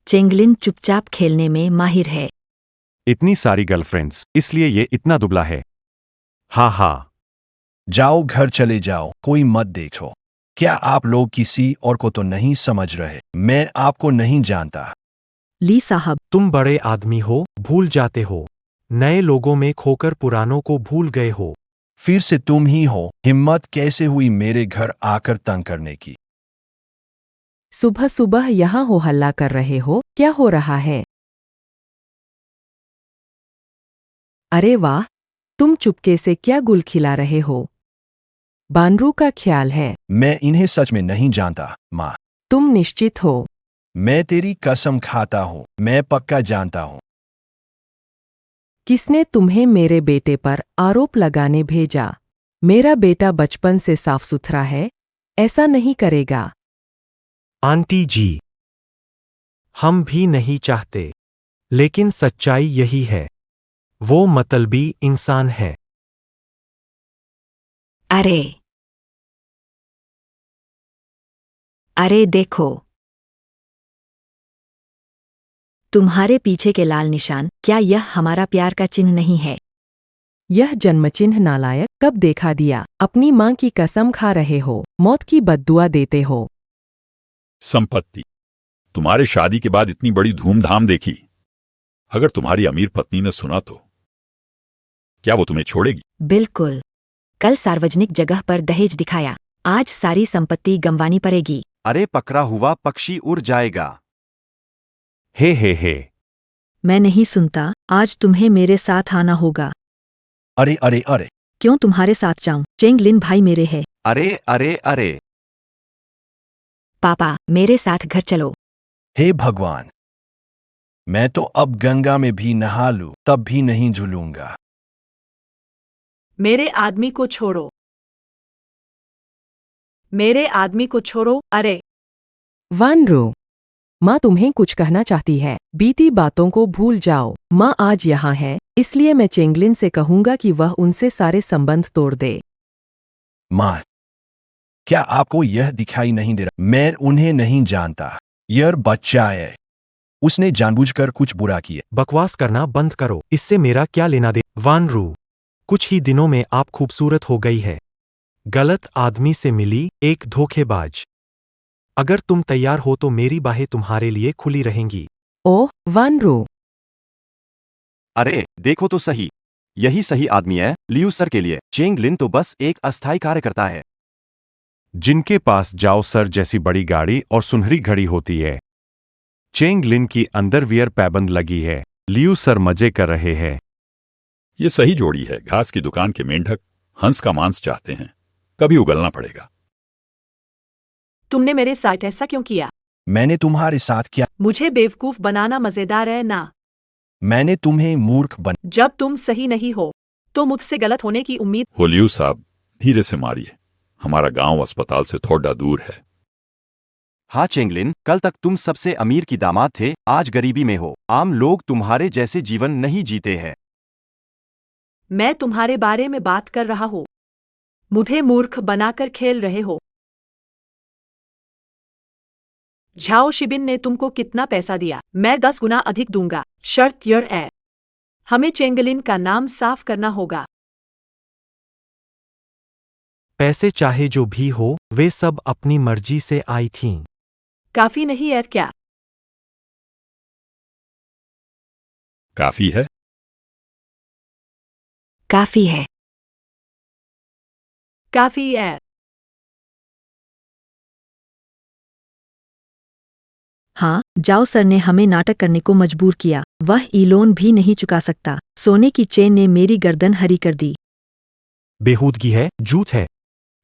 चेंगलिन चुपचाप खेलने में माहिर है। इतनी सारी गर्लफ्रेंड्स, इसलिए ये इतना दुबला है। हाँ हाँ। जाओ, घर चले जाओ, कोई मत देखो। क्या आप लोग किसी और को तो नहीं समझ रहे? मैं आपको नहीं जानता। ली साहब, तुम बड़े आदमी हो, भूल जाते हो। नए लोगों में खोकर पुरानों को भूल गए हो। फिर से तुम ही हो। हिम्मत कैसे हुई मेरे घर आकर तंग करने की? सुबह सुबह यहाँ हो हल्ला कर रहे हो, क्या हो रहा है? अरे वाह, तुम चुपके से क्या गुल खिला रहे हो? बानरू का ख्याल है। मैं इन्हें सच में नहीं जानता, माँ। तुम निश्चित हो? मैं तेरी कसम खाता हूँ, मैं पक्का जानता हूँ। किसने तुम्हें मेरे बेटे पर आरोप लगाने भेजा? मेरा बेटा बचपन से साफ सुथरा है, ऐसा नहीं करेगा। आंटी जी, हम भी नहीं चाहते, लेकिन सच्चाई यही है। वो मतलबी इंसान है। अरे अरे देखो, तुम्हारे पीछे के लाल निशान, क्या यह हमारा प्यार का चिन्ह नहीं है? यह जन्मचिन्ह नालायक कब देखा दिया? अपनी माँ की कसम खा रहे हो, मौत की बद्दुआ देते हो। संपत्ति। तुम्हारे शादी के बाद इतनी बड़ी धूमधाम देखी। अगर तुम्हारी अमीर पत्नी ने सुना तो क्या वो तुम्हें छोड़ेगी? बिल्कुल। कल सार्वजनिक जगह पर दहेज दिखाया, आज सारी संपत्ति गंवानी पड़ेगी। अरे पकड़ा हुआ पक्षी उड़ जाएगा। हे। मैं नहीं सुनता, आज तुम्हें मेरे साथ आना होगा। अरे अरे अरे, क्यों तुम्हारे साथ जाऊं? चेंग लिन भाई मेरे है। अरे। पापा, मेरे साथ घर चलो। हे भगवान, मैं तो अब गंगा में भी नहा लूं तब भी नहीं झूलूंगा। मेरे आदमी को छोड़ो, मेरे आदमी को छोड़ो। अरे वन रो, माँ तुम्हें कुछ कहना चाहती है। बीती बातों को भूल जाओ। माँ आज यहाँ है, इसलिए मैं चेंगलिन से कहूंगा कि वह उनसे सारे संबंध तोड़ दे। माँ, क्या आपको यह दिखाई नहीं दे रहा? मैं उन्हें नहीं जानता। यह बच्चा है, उसने जानबूझकर कुछ बुरा किया। बकवास करना बंद करो, इससे मेरा क्या लेना दे। वान रू, कुछ ही दिनों में आप खूबसूरत हो गई है। गलत आदमी से मिली, एक धोखेबाज। अगर तुम तैयार हो तो मेरी बाहें तुम्हारे लिए खुली रहेंगी। ओह वन रो, अरे देखो तो सही, यही सही आदमी है लियू सर के लिए। चेंग लिन तो बस एक अस्थायी कार्यकर्ता है जिनके पास जाओ सर जैसी बड़ी गाड़ी और सुनहरी घड़ी होती है। चेंग लिन की अंडरवियर पैबंद लगी है। लियू सर मजे कर रहे हैं। ये सही जोड़ी है। घास की दुकान के मेंढक हंस का मांस चाहते हैं, कभी उगलना पड़ेगा। तुमने मेरे साथ ऐसा क्यों किया? मैंने तुम्हारे साथ क्या? मुझे बेवकूफ बनाना मजेदार है ना? मैंने तुम्हें मूर्ख बना। जब तुम सही नहीं हो तो मुझसे गलत होने की उम्मीद। होलियू साहब, धीरे से मारिए, हमारा गांव अस्पताल से थोड़ा दूर है। हाँ चेंगलिन, कल तक तुम सबसे अमीर की दामाद थे, आज गरीबी में हो। आम लोग तुम्हारे जैसे जीवन नहीं जीते हैं। मैं तुम्हारे बारे में बात कर रहा हूँ। मुझे मूर्ख बनाकर खेल रहे हो। झाओ शिबिन ने तुमको कितना पैसा दिया? मैं 10 गुना अधिक दूंगा। शर्त यह है, हमें चेंगलिन का नाम साफ करना होगा। पैसे चाहे जो भी हो, वे सब अपनी मर्जी से आई थीं। काफी नहीं है क्या? काफी है। काफी है। काफी है। हाँ, जाओ सर ने हमें नाटक करने को मजबूर किया। वह लोन भी नहीं चुका सकता। सोने की चेन ने मेरी गर्दन हरी कर दी। बेहूदगी है, झूठ है।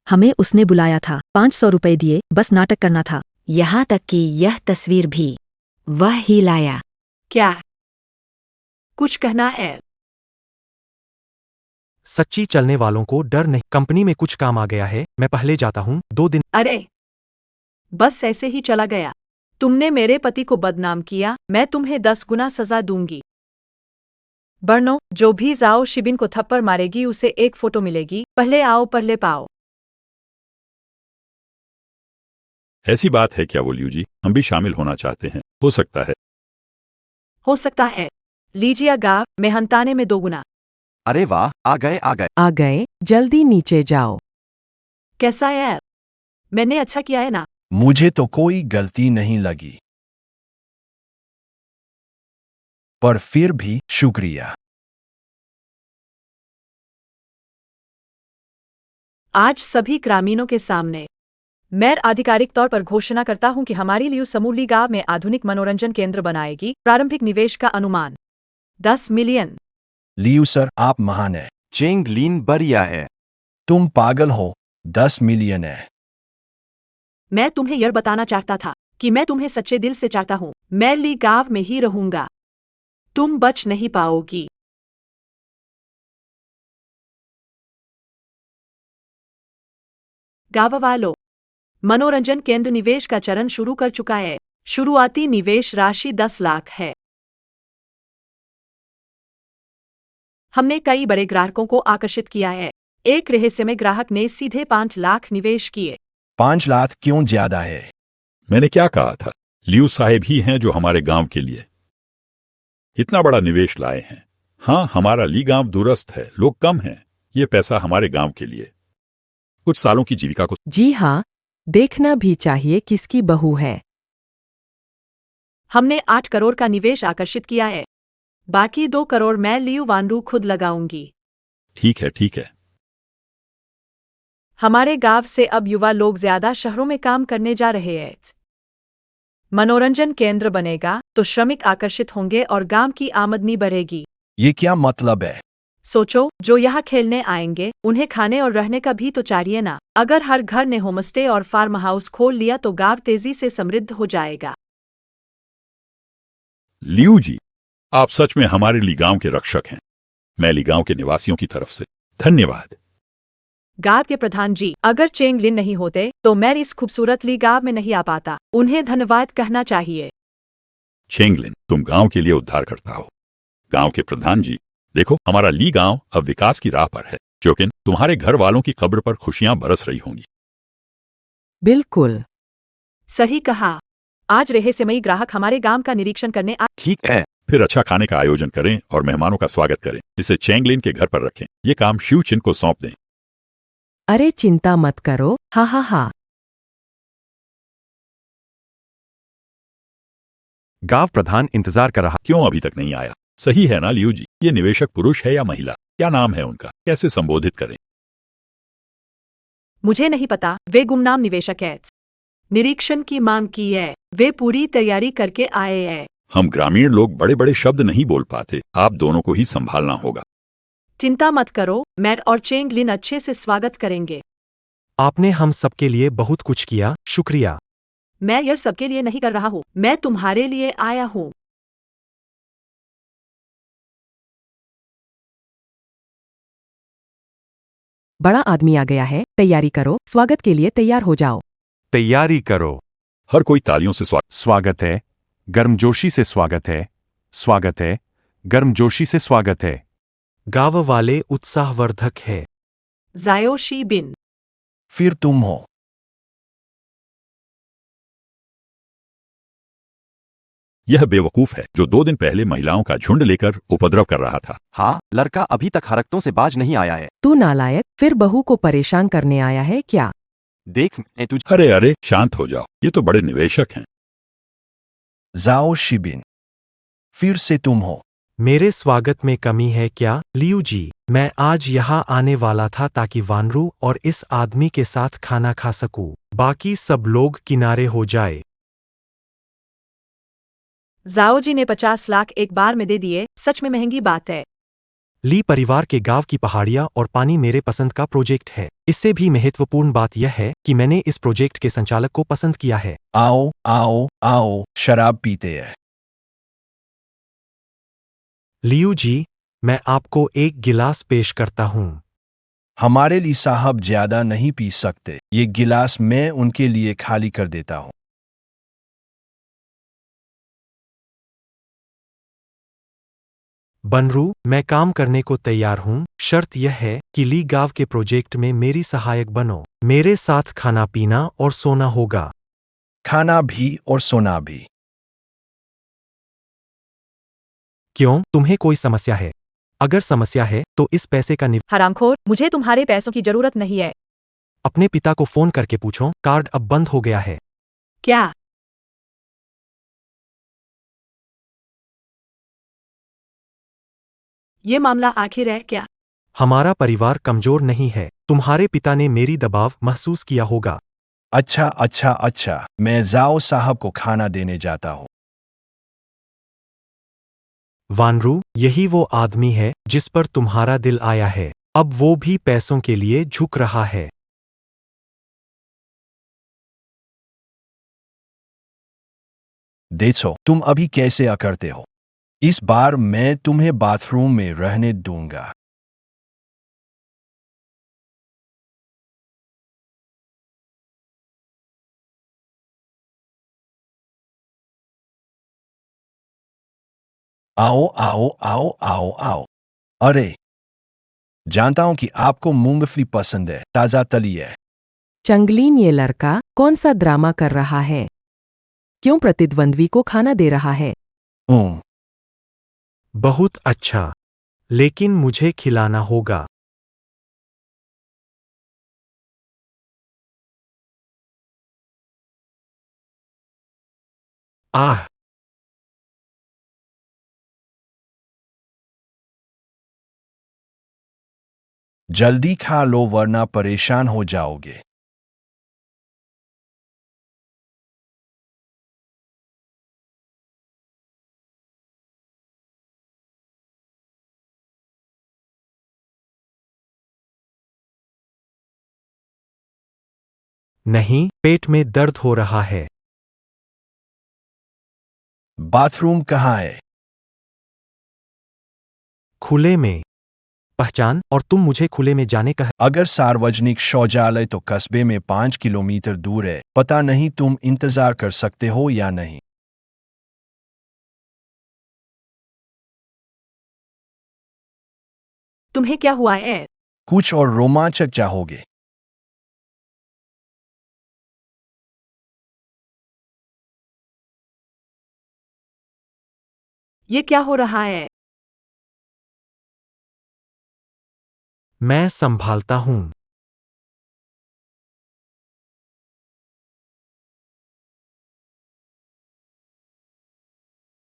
हमें उसने बुलाया था, 500 रुपए दिए, बस नाटक करना था। यहाँ तक कि यह तस्वीर भी वह ही लाया। क्या कुछ कहना है? सच्ची चलने वालों को डर नहीं। कंपनी में कुछ काम आ गया है, मैं पहले जाता हूँ। 2 दिन। अरे बस ऐसे ही चला गया। तुमने मेरे पति को बदनाम किया, मैं तुम्हें 10 गुना सजा दूंगी। बर्नो, जो भी जाओ शिबिन को थप्पड़ मारेगी उसे एक फोटो मिलेगी। पहले आओ पहले पाओ। ऐसी बात है क्या वोलियू जी? हम भी शामिल होना चाहते हैं। हो सकता है। हो सकता है। लीजिएगा, मेहनताने में 2 गुना। अरे वाह, आ गए। आ गए, जल्दी नीचे जाओ। कैसा है? मैंने अच्छा किया है ना? मुझे तो कोई गलती नहीं लगी, पर फिर भी शुक्रिया। आज सभी ग्रामीणों के सामने मैं आधिकारिक तौर पर घोषणा करता हूं कि हमारी लियू समूली गांव में आधुनिक मनोरंजन केंद्र बनाएगी। प्रारंभिक निवेश का अनुमान 10 मिलियन। लियू सर, आप महान है। चेंग लिन बढ़िया है। तुम पागल हो, 10 मिलियन है। मैं तुम्हें यह बताना चाहता था कि मैं तुम्हें सच्चे दिल से चाहता हूं। मैं ली गांव में ही रहूंगा। तुम बच नहीं पाओगी। गांव वालों, मनोरंजन केंद्र निवेश का चरण शुरू कर चुका है। शुरुआती निवेश राशि 10 लाख है। हमने कई बड़े ग्राहकों को आकर्षित किया है। एक रहस्यमय ग्राहक ने सीधे 5 लाख निवेश किए। 5 लाख क्यों ज्यादा है? मैंने क्या कहा था? लियू साहेब ही हैं जो हमारे गांव के लिए इतना बड़ा निवेश लाए हैं। हाँ, हमारा ली गांव दूरस्थ है, लोग कम हैं। ये पैसा हमारे गांव के लिए कुछ सालों की जीविका को। जी हाँ, देखना भी चाहिए किसकी बहू है। हमने 8 करोड़ का निवेश आकर्षित किया है। बाकी 2 करोड़ मैं लियू वानरू खुद लगाऊंगी। ठीक है, ठीक है। हमारे गांव से अब युवा लोग ज्यादा शहरों में काम करने जा रहे हैं। मनोरंजन केंद्र बनेगा तो श्रमिक आकर्षित होंगे और गांव की आमदनी बढ़ेगी। ये क्या मतलब है? सोचो, जो यहाँ खेलने आएंगे उन्हें खाने और रहने का भी तो चाहिए ना। अगर हर घर ने होमस्टे और फार्म हाउस खोल लिया तो गांव तेजी से समृद्ध हो जाएगा। लियू जी, आप सच में हमारे ली गांव के रक्षक हैं। मैं ली गांव के निवासियों की तरफ से धन्यवाद। गांव के प्रधान जी, अगर चेंग लिन नहीं होते तो मैं इस खूबसूरत ली गांव में नहीं आ पाता। उन्हें धन्यवाद कहना चाहिए। चेंगलिन, तुम गांव के लिए उद्धार करता हो। गांव के प्रधान जी, देखो हमारा ली गांव अब विकास की राह पर है। जोकिन तुम्हारे घर वालों की कब्र पर खुशियां बरस रही होंगी। बिल्कुल। सही कहा। आज रहस्यमयी ग्राहक हमारे गांव का निरीक्षण करने आ। ठीक है। फिर अच्छा खाने का आयोजन करें और मेहमानों का स्वागत करें। इसे चेंगलिन के घर पर रखें। ये काम शिव चिन को सौंप दें। अरे चिंता मत करो, हा हा हा। गांव प्रधान इंतजार कर रहा। क्यों अभी तक नहीं आया? सही है ना लियू जी? ये निवेशक पुरुष है या महिला? क्या नाम है उनका? कैसे संबोधित करें? मुझे नहीं पता, वे गुमनाम निवेशक हैं। निरीक्षण की मांग की है। वे पूरी तैयारी करके आए हैं। हम ग्रामीण लोग बड़े बड़े शब्द नहीं बोल पाते। आप दोनों को ही संभालना होगा। चिंता मत करो, मैट और चेंग लिन अच्छे से स्वागत करेंगे। आपने हम सबके लिए बहुत कुछ किया, शुक्रिया। मैं यह सबके लिए नहीं कर रहा हूँ, मैं तुम्हारे लिए आया हूँ। बड़ा आदमी आ गया है, तैयारी करो, स्वागत के लिए तैयार हो जाओ। तैयारी करो। हर कोई तालियों से स्वागत है। गर्मजोशी से स्वागत है। स्वागत है। गर्मजोशी से स्वागत है। गांव वाले उत्साहवर्धक है। जायो शी बिन। फिर तुम हो। यह बेवकूफ है जो 2 दिन पहले महिलाओं का झुंड लेकर उपद्रव कर रहा था। हाँ, लड़का अभी तक हरकतों से बाज नहीं आया है। तू नालायक, फिर बहू को परेशान करने आया है क्या? देख, मैं तुझ अरे अरे, शांत हो जाओ। ये तो बड़े निवेशक हैं। जाओ शिबिन। फिर से तुम हो। मेरे स्वागत में कमी है क्या, लियू जी? मैं आज यहाँ आने वाला था ताकि वानरू और इस आदमी के साथ खाना खा सकूं। बाकी सब लोग किनारे हो जाए। जाओ जी ने 50 लाख एक बार में दे दिए, सच में महंगी बात है। ली परिवार के गांव की पहाड़ियां और पानी मेरे पसंद का प्रोजेक्ट है। इससे भी महत्वपूर्ण बात यह है कि मैंने इस प्रोजेक्ट के संचालक को पसंद किया है। आओ आओ आओ, शराब पीते हैं। लियू जी, मैं आपको एक गिलास पेश करता हूँ। हमारे लिए साहब ज्यादा नहीं पी सकते। ये गिलास मैं उनके लिए खाली कर देता हूँ। बनरू, मैं काम करने को तैयार हूँ। शर्त यह है कि ली गांव के प्रोजेक्ट में मेरी सहायक बनो। मेरे साथ खाना पीना और सोना होगा। खाना भी और सोना भी। क्यों, तुम्हें कोई समस्या है? अगर समस्या है तो इस पैसे का हरामखोर, मुझे तुम्हारे पैसों की जरूरत नहीं है। अपने पिता को फोन करके पूछो, कार्ड अब बंद हो गया है। क्या? ये मामला आखिर है क्या? हमारा परिवार कमजोर नहीं है। तुम्हारे पिता ने मेरी दबाव महसूस किया होगा। अच्छा अच्छा अच्छा, मैं जाओ साहब को खाना देने जाता हूँ। वानरू, यही वो आदमी है जिस पर तुम्हारा दिल आया है। अब वो भी पैसों के लिए झुक रहा है। देखो तुम अभी कैसे अकड़ते हो। इस बार मैं तुम्हें बाथरूम में रहने दूंगा। आओ आओ आओ आओ आओ। अरे, जानता हूं कि आपको मूंगफली पसंद है, ताजा तली है। चंगलीन, ये लड़का कौन सा ड्रामा कर रहा है? क्यों प्रतिद्वंद्वी को खाना दे रहा है? हूं। बहुत अच्छा, लेकिन मुझे खिलाना होगा। आह, जल्दी खा लो वरना परेशान हो जाओगे। नहीं, पेट में दर्द हो रहा है। बाथरूम कहाँ है? खुले में। पहचान, और तुम मुझे खुले में जाने कह। अगर सार्वजनिक शौचालय तो कस्बे में 5 किलोमीटर दूर है। पता नहीं तुम इंतजार कर सकते हो या नहीं। तुम्हें क्या हुआ है? कुछ और रोमांचक चाहोगे? ये क्या हो रहा है? मैं संभालता हूँ।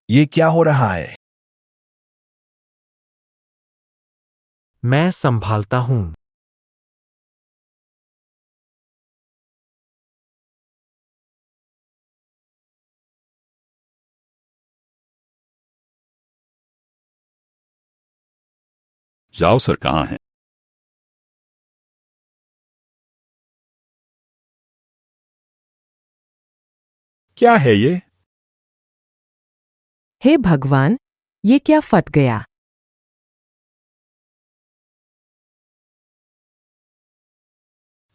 ये क्या हो रहा है? मैं संभालता हूँ। जाओ सर कहाँ हैं? क्या है ये? हे भगवान, ये क्या फट गया?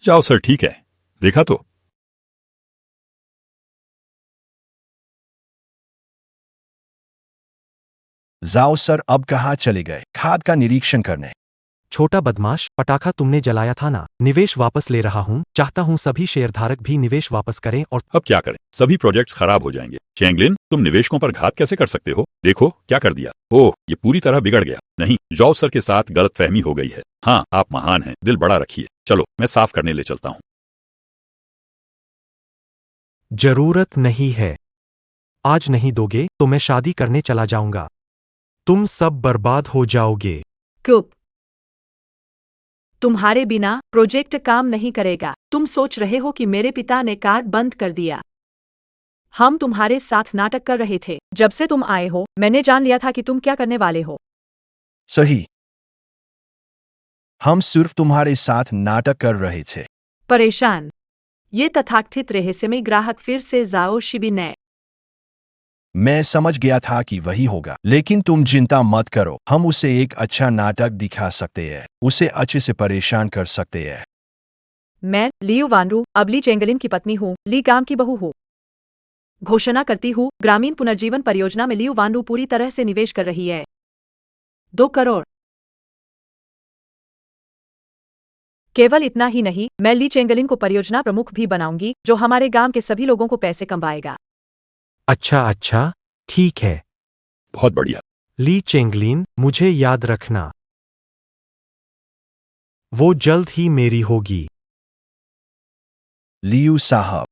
जाओ सर ठीक है, देखा तो। जाओ सर, अब कहाँ चले गए? खाद का निरीक्षण करने। छोटा बदमाश, पटाखा तुमने जलाया था ना। निवेश वापस ले रहा हूँ। चाहता हूँ सभी शेयरधारक भी निवेश वापस करें और अब क्या करें? सभी प्रोजेक्ट्स खराब हो जाएंगे। चैंगलिन, तुम निवेशकों पर घात कैसे कर सकते हो? देखो क्या कर दिया। ओह, ये पूरी तरह बिगड़ गया। नहीं, जॉव सर के साथ गलतफहमी हो गई है। हाँ, आप महान हैं, दिल बड़ा रखिए। चलो, मैं साफ करने ले चलता हूँ। जरूरत नहीं है। आज नहीं दोगे तो मैं शादी करने चला जाऊंगा। तुम सब बर्बाद हो जाओगे। चुप। तुम्हारे बिना प्रोजेक्ट काम नहीं करेगा। तुम सोच रहे हो कि मेरे पिता ने कार्ड बंद कर दिया। हम तुम्हारे साथ नाटक कर रहे थे। जब से तुम आए हो, मैंने जान लिया था कि तुम क्या करने वाले हो। सही। हम सिर्फ तुम्हारे साथ नाटक कर रहे थे। परेशान। ये तथाकथित रहस्यमय ग्राहक फिर से जाओ शिबिने। मैं समझ गया था कि वही होगा, लेकिन तुम चिंता मत करो। हम उसे एक अच्छा नाटक दिखा सकते हैं, उसे अच्छे से परेशान कर सकते हैं। मैं लियू वानरू, अब ली चेंगलिन की पत्नी हूँ, ली काम की बहू हूँ। घोषणा करती हूँ, ग्रामीण पुनर्जीवन परियोजना में लियू वानरू पूरी तरह से निवेश कर रही है। 2 करोड़। केवल इतना ही नहीं, मैं ली चेंगलिन को परियोजना प्रमुख भी बनाऊंगी, जो हमारे गांव के सभी लोगों को पैसे कमाएगा। अच्छा अच्छा, ठीक है। बहुत बढ़िया। ली चेंगलिन, मुझे याद रखना। वो जल्द ही मेरी होगी। लियू साहब,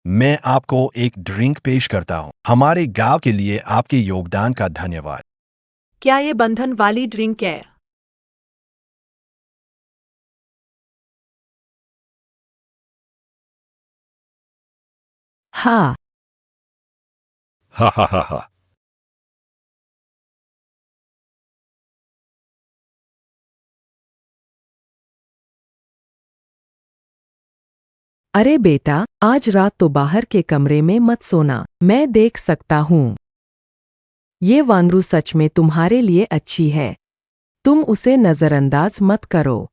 मैं आपको एक ड्रिंक पेश करता हूँ। हमारे गांव के लिए आपके योगदान का धन्यवाद। क्या ये बंधन वाली ड्रिंक है? हाँ, हा हा हा हा। अरे बेटा, आज रात तो बाहर के कमरे में मत सोना, मैं देख सकता हूँ। ये वानरू सच में तुम्हारे लिए अच्छी है। तुम उसे नजरअंदाज मत करो।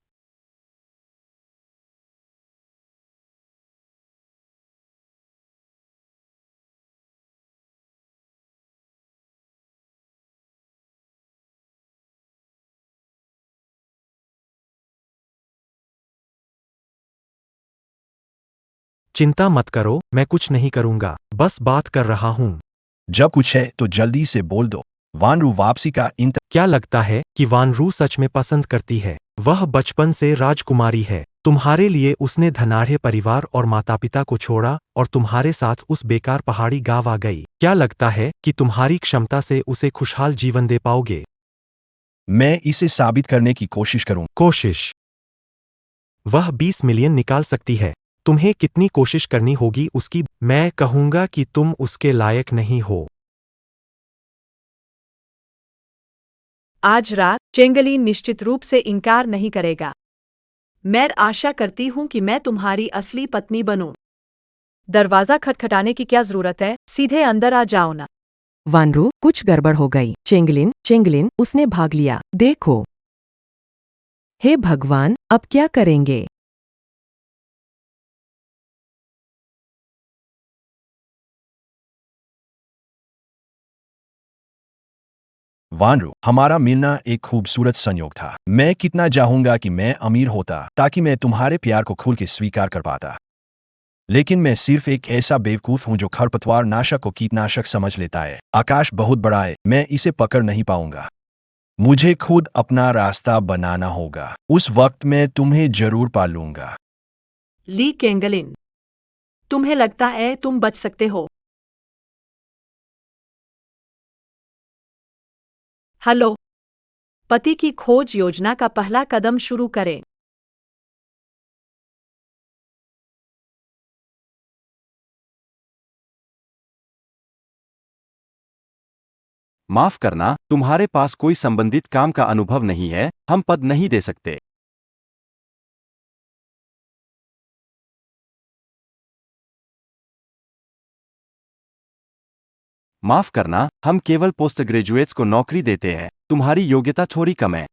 चिंता मत करो, मैं कुछ नहीं करूंगा, बस बात कर रहा हूँ। जब कुछ है तो जल्दी से बोल दो। वानरू वापसी का क्या लगता है कि वानरू सच में पसंद करती है? वह बचपन से राजकुमारी है। तुम्हारे लिए उसने धनाढ़ परिवार और माता पिता को छोड़ा और तुम्हारे साथ उस बेकार पहाड़ी गांव आ गई। क्या लगता है कि तुम्हारी क्षमता से उसे खुशहाल जीवन दे पाओगे? मैं इसे साबित करने की कोशिश करूं। कोशिश। वह 20 मिलियन निकाल सकती है। तुम्हें कितनी कोशिश करनी होगी उसकी। मैं कहूंगा कि तुम उसके लायक नहीं हो। आज रात चेंगलिन निश्चित रूप से इनकार नहीं करेगा। मैं आशा करती हूँ कि मैं तुम्हारी असली पत्नी बनूं। दरवाजा खटखटाने की क्या जरूरत है, सीधे अंदर आ जाओ ना। वानरू, कुछ गड़बड़ हो गई। चेंगलिन, चेंगलिन, उसने भाग लिया। देखो। हे भगवान, अब क्या करेंगे? वानरू, हमारा मिलना एक खूबसूरत संयोग था। मैं कितना चाहूंगा कि मैं अमीर होता ताकि मैं तुम्हारे प्यार को खुल के स्वीकार कर पाता। लेकिन मैं सिर्फ एक ऐसा बेवकूफ हूं जो खरपतवार नाशक को कीटनाशक समझ लेता है। आकाश बहुत बड़ा है, मैं इसे पकड़ नहीं पाऊंगा। मुझे खुद अपना रास्ता बनाना होगा। उस वक्त मैं तुम्हें जरूर पालूंगा। ली केंगलिन, तुम्हें लगता है तुम बच सकते हो? हेलो। पति की खोज योजना का पहला कदम शुरू करें। माफ करना, तुम्हारे पास कोई संबंधित काम का अनुभव नहीं है, हम पद नहीं दे सकते। माफ करना, हम केवल पोस्ट ग्रेजुएट्स को नौकरी देते हैं, तुम्हारी योग्यता थोड़ी कम है।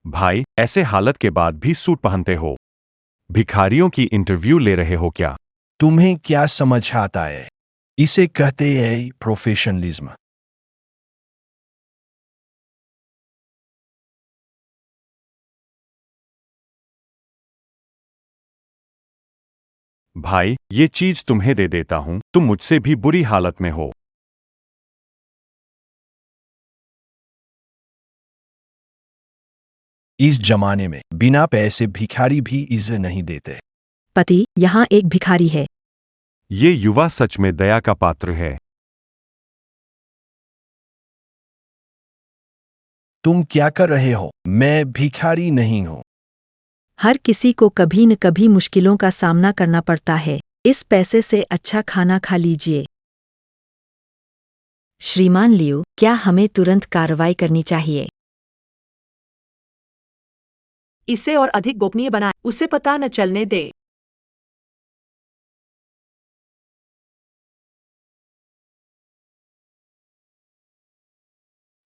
भाई, ऐसे हालत के बाद भी सूट पहनते हो। भिखारियों की इंटरव्यू ले रहे हो क्या? तुम्हें क्या समझ आता है? इसे कहते हैं प्रोफेशनलिज्म। भाई, ये चीज तुम्हें दे देता हूं, तुम मुझसे भी बुरी हालत में हो। इस जमाने में बिना पैसे भिखारी भी इज्जत नहीं देते। पति, यहाँ एक भिखारी है। ये युवा सच में दया का पात्र है। तुम क्या कर रहे हो? मैं भिखारी नहीं हूं। हर किसी को कभी न कभी मुश्किलों का सामना करना पड़ता है। इस पैसे से अच्छा खाना खा लीजिए। श्रीमान लियो, क्या हमें तुरंत कार्रवाई करनी चाहिए? इसे और अधिक गोपनीय बनाएं, उसे पता न चलने दे।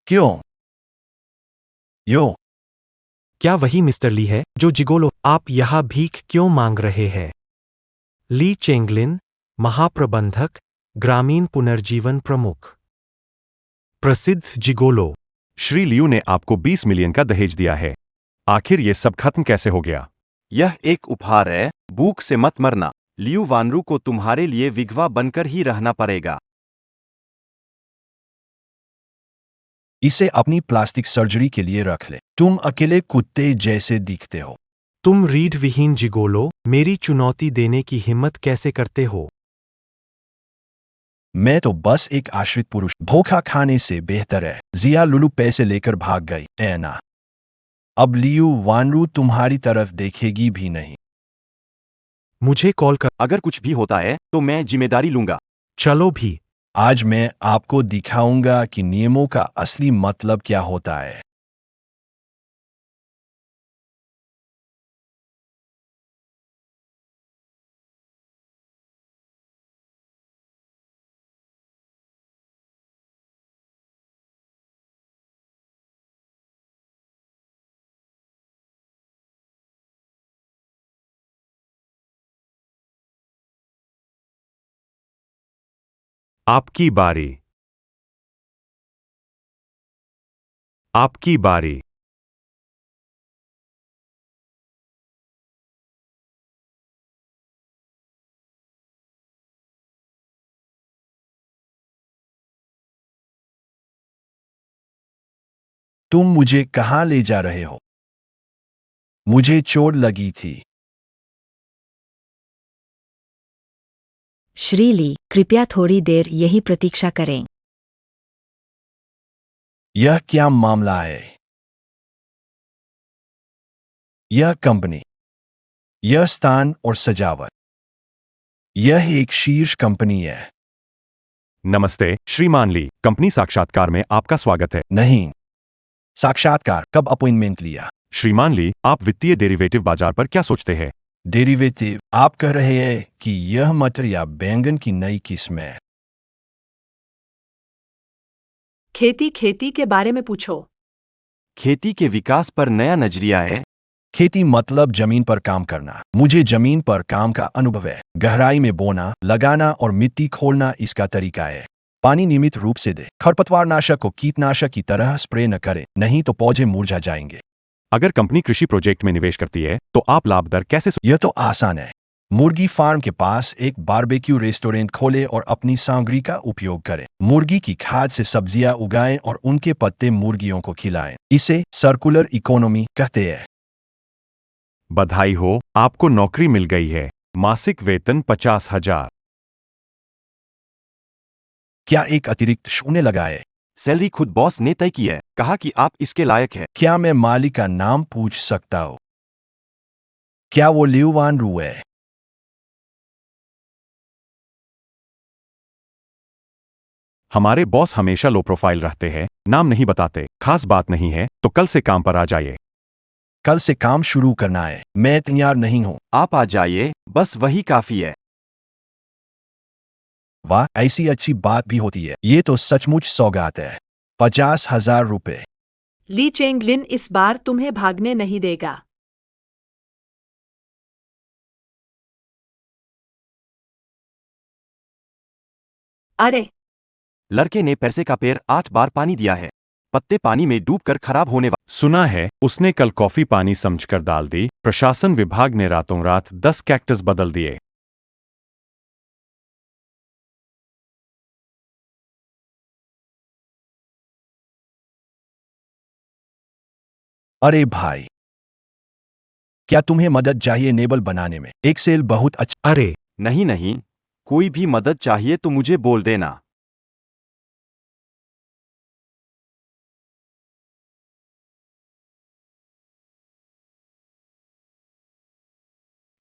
क्यों? यो। क्या वही मिस्टर ली है जो जिगोलो? आप यहाँ भीख क्यों मांग रहे हैं? ली चेंगलिन, महाप्रबंधक, ग्रामीण पुनर्जीवन प्रमुख। प्रसिद्ध जिगोलो। श्री लियू ने आपको 20 मिलियन का दहेज दिया है। आखिर ये सब खत्म कैसे हो गया? यह एक उपहार है, भूख से मत मरना। लियू वानरू को तुम्हारे लिए विधवा बनकर ही रहना पड़ेगा। इसे अपनी प्लास्टिक सर्जरी के लिए रख ले। तुम अकेले कुत्ते जैसे दिखते हो। तुम रीढ़ विहीन जिगोलो, मेरी चुनौती देने की हिम्मत कैसे करते हो? मैं तो बस एक आश्रित पुरुष। धोखा खाने से बेहतर है। जिया लुलू पैसे लेकर भाग गई, ऐना। अब लियू वानरू तुम्हारी तरफ देखेगी भी नहीं। मुझे कॉल कर। अगर कुछ भी होता है तो मैं जिम्मेदारी लूंगा। चलो भी। आज मैं आपको दिखाऊंगा कि नियमों का असली मतलब क्या होता है। आपकी बारी। आपकी बारी। तुम मुझे कहाँ ले जा रहे हो? मुझे चोट लगी थी। श्रीली, कृपया थोड़ी देर यही प्रतीक्षा करें। यह क्या मामला है? यह कंपनी, यह स्थान और सजावट, यह एक शीर्ष कंपनी है। नमस्ते श्रीमान ली, कंपनी साक्षात्कार में आपका स्वागत है। नहीं। साक्षात्कार कब अपॉइंटमेंट लिया? श्रीमान ली, आप वित्तीय डेरिवेटिव बाजार पर क्या सोचते हैं? डेरिवेटिव, आप कह रहे हैं कि यह मटर या बैंगन की नई किस्म है? खेती के बारे में पूछो। खेती के विकास पर नया नजरिया है। खेती मतलब जमीन पर काम करना। मुझे जमीन पर काम का अनुभव है। गहराई में बोना, लगाना और मिट्टी खोलना इसका तरीका है। पानी नियमित रूप से दे। खरपतवारनाशक को कीटनाशक की तरह स्प्रे न करें, नहीं तो पौधे मुरझा जाएंगे। अगर कंपनी कृषि प्रोजेक्ट में निवेश करती है तो आप लाभ दर कैसे यह तो आसान है। मुर्गी फार्म के पास एक बारबेक्यू रेस्टोरेंट खोले और अपनी सामग्री का उपयोग करें। मुर्गी की खाद से सब्जियां उगाएं और उनके पत्ते मुर्गियों को खिलाएं। इसे सर्कुलर इकोनॉमी कहते हैं। बधाई हो, आपको नौकरी मिल गई है। मासिक वेतन 50,000। क्या एक अतिरिक्त शून्य लगाए? सैलरी खुद बॉस ने तय की है, कहा कि आप इसके लायक हैं। क्या मैं मालिक का नाम पूछ सकता हूँ? क्या वो लियू वान रू है? हमारे बॉस हमेशा लो प्रोफाइल रहते हैं, नाम नहीं बताते। खास बात नहीं है तो कल से काम पर आ जाइए। कल से काम शुरू करना है। मैं तैयार नहीं हूँ। आप आ जाइए, बस वही काफी है। वाह, ऐसी अच्छी बात भी होती है। ये तो सचमुच सौगात है। 50,000 रुपये। ली चेंग लिन इस बार तुम्हें भागने नहीं देगा। अरे, लड़के ने पैसे का पेड़ 8 बार पानी दिया है। पत्ते पानी में डूबकर खराब होने वाले। सुना है उसने कल कॉफी पानी समझकर डाल दी। प्रशासन विभाग ने रातों रात 10 कैक्टस बदल दिए। अरे भाई, क्या तुम्हें मदद चाहिए नेबल बनाने में? एक्सेल बहुत अच्छा। अरे, नहीं नहीं, कोई भी मदद चाहिए तो मुझे बोल देना।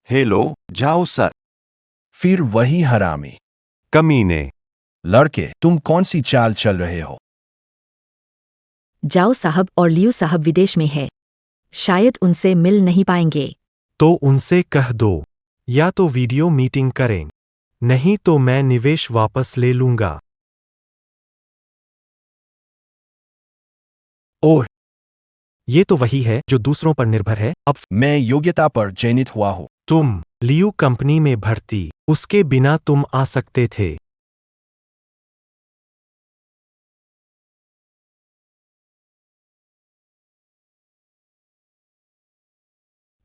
हेलो, जाओ सर। फिर वही हरामी। कमीने। लड़के, तुम कौन सी चाल चल रहे हो? जाओ साहब और लियू साहब विदेश में है। शायद उनसे मिल नहीं पाएंगे। तो उनसे कह दो, या तो वीडियो मीटिंग करें, नहीं तो मैं निवेश वापस ले लूंगा। ओह, ये तो वही है जो दूसरों पर निर्भर है। अब मैं योग्यता पर चयनित हुआ हूँ। तुम लियू कंपनी में भर्ती, उसके बिना तुम आ सकते थे।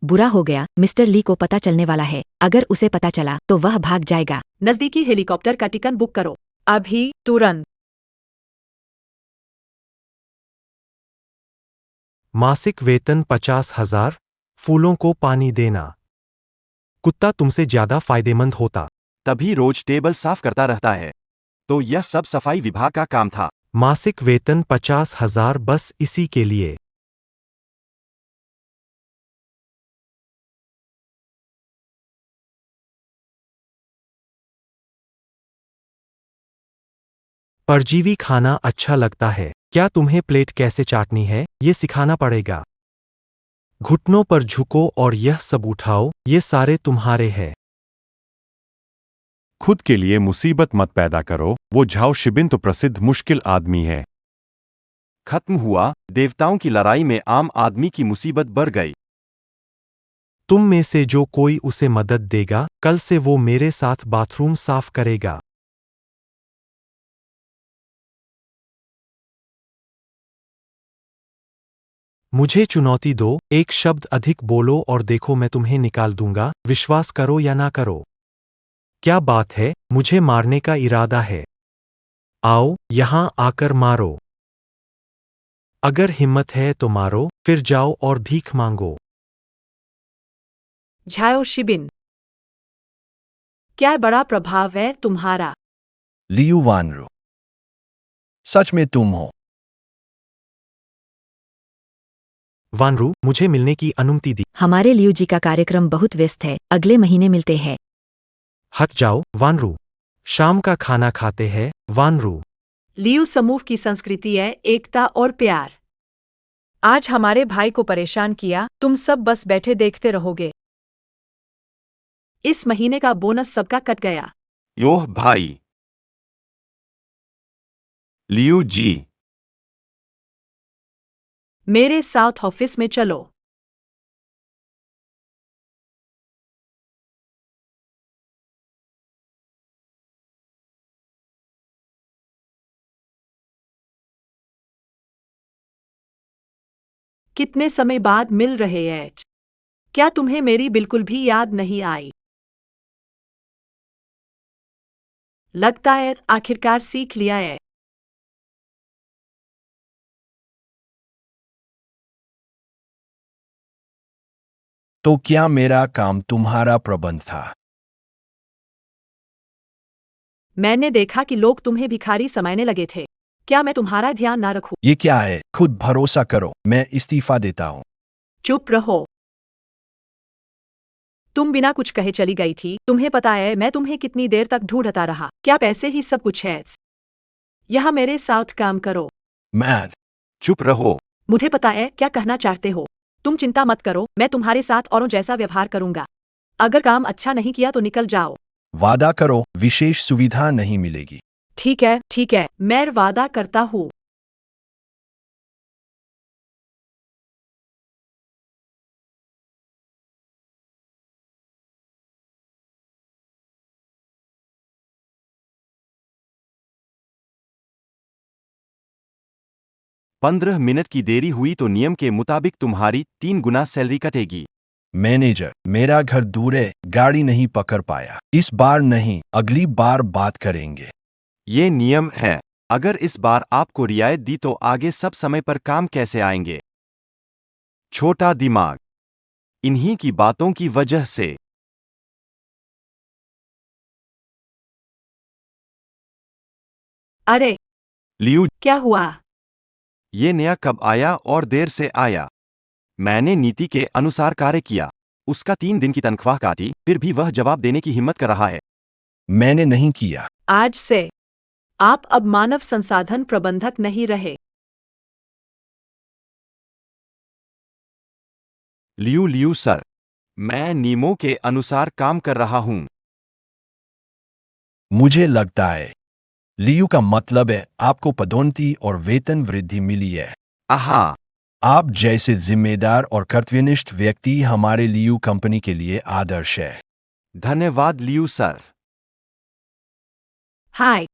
बुरा हो गया, मिस्टर ली को पता चलने वाला है। अगर उसे पता चला तो वह भाग जाएगा। नजदीकी हेलीकॉप्टर का टिकट बुक करो। अभी, तुरंत। मासिक वेतन 50,000। फूलों को पानी देना। कुत्ता तुमसे ज्यादा फायदेमंद होता। तभी रोज टेबल साफ करता रहता है। तो यह सब सफाई विभाग का काम था। मासिक वेतन 50,000 बस इसी के लिए। परजीवी खाना अच्छा लगता है। क्या तुम्हें प्लेट कैसे चाटनी है ये सिखाना पड़ेगा। घुटनों पर झुको और यह सब उठाओ, ये सारे तुम्हारे हैं। खुद के लिए मुसीबत मत पैदा करो। वो झाओ शिबिन तो प्रसिद्ध मुश्किल आदमी है। खत्म हुआ। देवताओं की लड़ाई में आम आदमी की मुसीबत बढ़ गई। तुम में से जो कोई उसे मदद देगा, कल से वो मेरे साथ बाथरूम साफ करेगा। मुझे चुनौती दो, एक शब्द अधिक बोलो और देखो मैं तुम्हें निकाल दूंगा, विश्वास करो या ना करो। क्या बात है, मुझे मारने का इरादा है। आओ, यहां आकर मारो। अगर हिम्मत है तो मारो, फिर जाओ और भीख मांगो। झाओ शिबिन, क्या बड़ा प्रभाव है तुम्हारा। लियू वानरू, सच में तुम हो। वानरू, मुझे मिलने की अनुमति दी। हमारे लियू जी का कार्यक्रम बहुत व्यस्त है, अगले महीने मिलते हैं। हट जाओ, वानरू। शाम का खाना खाते हैं, वानरू। लियू समूह की संस्कृति है एकता और प्यार। आज हमारे भाई को परेशान किया, तुम सब बस बैठे देखते रहोगे। इस महीने का बोनस सबका कट गया। योह भाई। लियू जी। मेरे साउथ ऑफिस में चलो। कितने समय बाद मिल रहे हैं? क्या तुम्हें मेरी बिल्कुल भी याद नहीं आई? लगता है आखिरकार सीख लिया है। तो क्या मेरा काम तुम्हारा प्रबंध था? मैंने देखा कि लोग तुम्हें भिखारी समझने लगे थे। क्या मैं तुम्हारा ध्यान ना रखूं? ये क्या है? खुद भरोसा करो, मैं इस्तीफा देता हूँ। चुप रहो। तुम बिना कुछ कहे चली गई थी। तुम्हें पता है मैं तुम्हें कितनी देर तक ढूंढता रहा। क्या पैसे ही सब कुछ है? यहाँ मेरे साथ काम करो। मैड, चुप रहो। मुझे पता है क्या कहना चाहते हो। तुम चिंता मत करो, मैं तुम्हारे साथ औरों जैसा व्यवहार करूंगा। अगर काम अच्छा नहीं किया तो निकल जाओ। वादा करो, विशेष सुविधा नहीं मिलेगी। ठीक है, मैं वादा करता हूँ। पंद्रह मिनट की देरी हुई तो नियम के मुताबिक तुम्हारी 3 गुना सैलरी कटेगी। मैनेजर, मेरा घर दूर है, गाड़ी नहीं पकड़ पाया। इस बार नहीं, अगली बार बात करेंगे। ये नियम है। अगर इस बार आपको रियायत दी तो आगे सब समय पर काम कैसे आएंगे? छोटा दिमाग। इन्हीं की बातों की वजह से। अरे लियू, क्या हुआ? ये नया कब आया और देर से आया? मैंने नीति के अनुसार कार्य किया। उसका 3 दिन की तनख्वाह काटी, फिर भी वह जवाब देने की हिम्मत कर रहा है। मैंने नहीं किया। आज से आप अब मानव संसाधन प्रबंधक नहीं रहे। लियू सर, मैं नियमों के अनुसार काम कर रहा हूं। मुझे लगता है लियू का मतलब है आपको पदोन्नति और वेतन वृद्धि मिली है। आहा। आप जैसे जिम्मेदार और कर्तव्यनिष्ठ व्यक्ति हमारे लियू कंपनी के लिए आदर्श है। धन्यवाद लियू सर। हाय,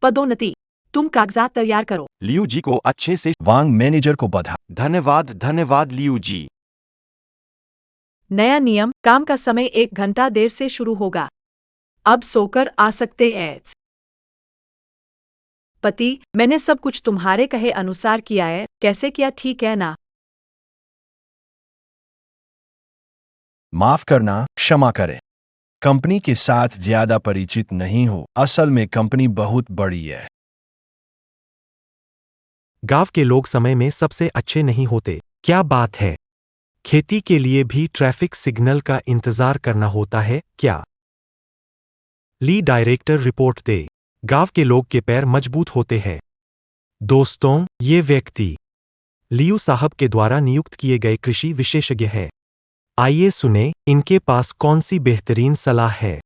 पदोन्नति। तुम कागजात तैयार करो। लियू जी को अच्छे से। वांग मैनेजर को बधा। धन्यवाद लियू जी। नया नियम, काम का समय 1 घंटा देर से शुरू होगा। अब सोकर आ सकते हैं। पति, मैंने सब कुछ तुम्हारे कहे अनुसार किया है। कैसे किया, ठीक है ना? माफ करना, क्षमा करें। कंपनी के साथ ज्यादा परिचित नहीं हो। असल में कंपनी बहुत बड़ी है। गांव के लोग समय में सबसे अच्छे नहीं होते। क्या बात है? खेती के लिए भी ट्रैफिक सिग्नल का इंतजार करना होता है क्या? ली डायरेक्टर रिपोर्ट दे। गांव के लोग के पैर मजबूत होते हैं। दोस्तों, ये व्यक्ति लियू साहब के द्वारा नियुक्त किए गए कृषि विशेषज्ञ है। आइए सुने इनके पास कौन सी बेहतरीन सलाह है।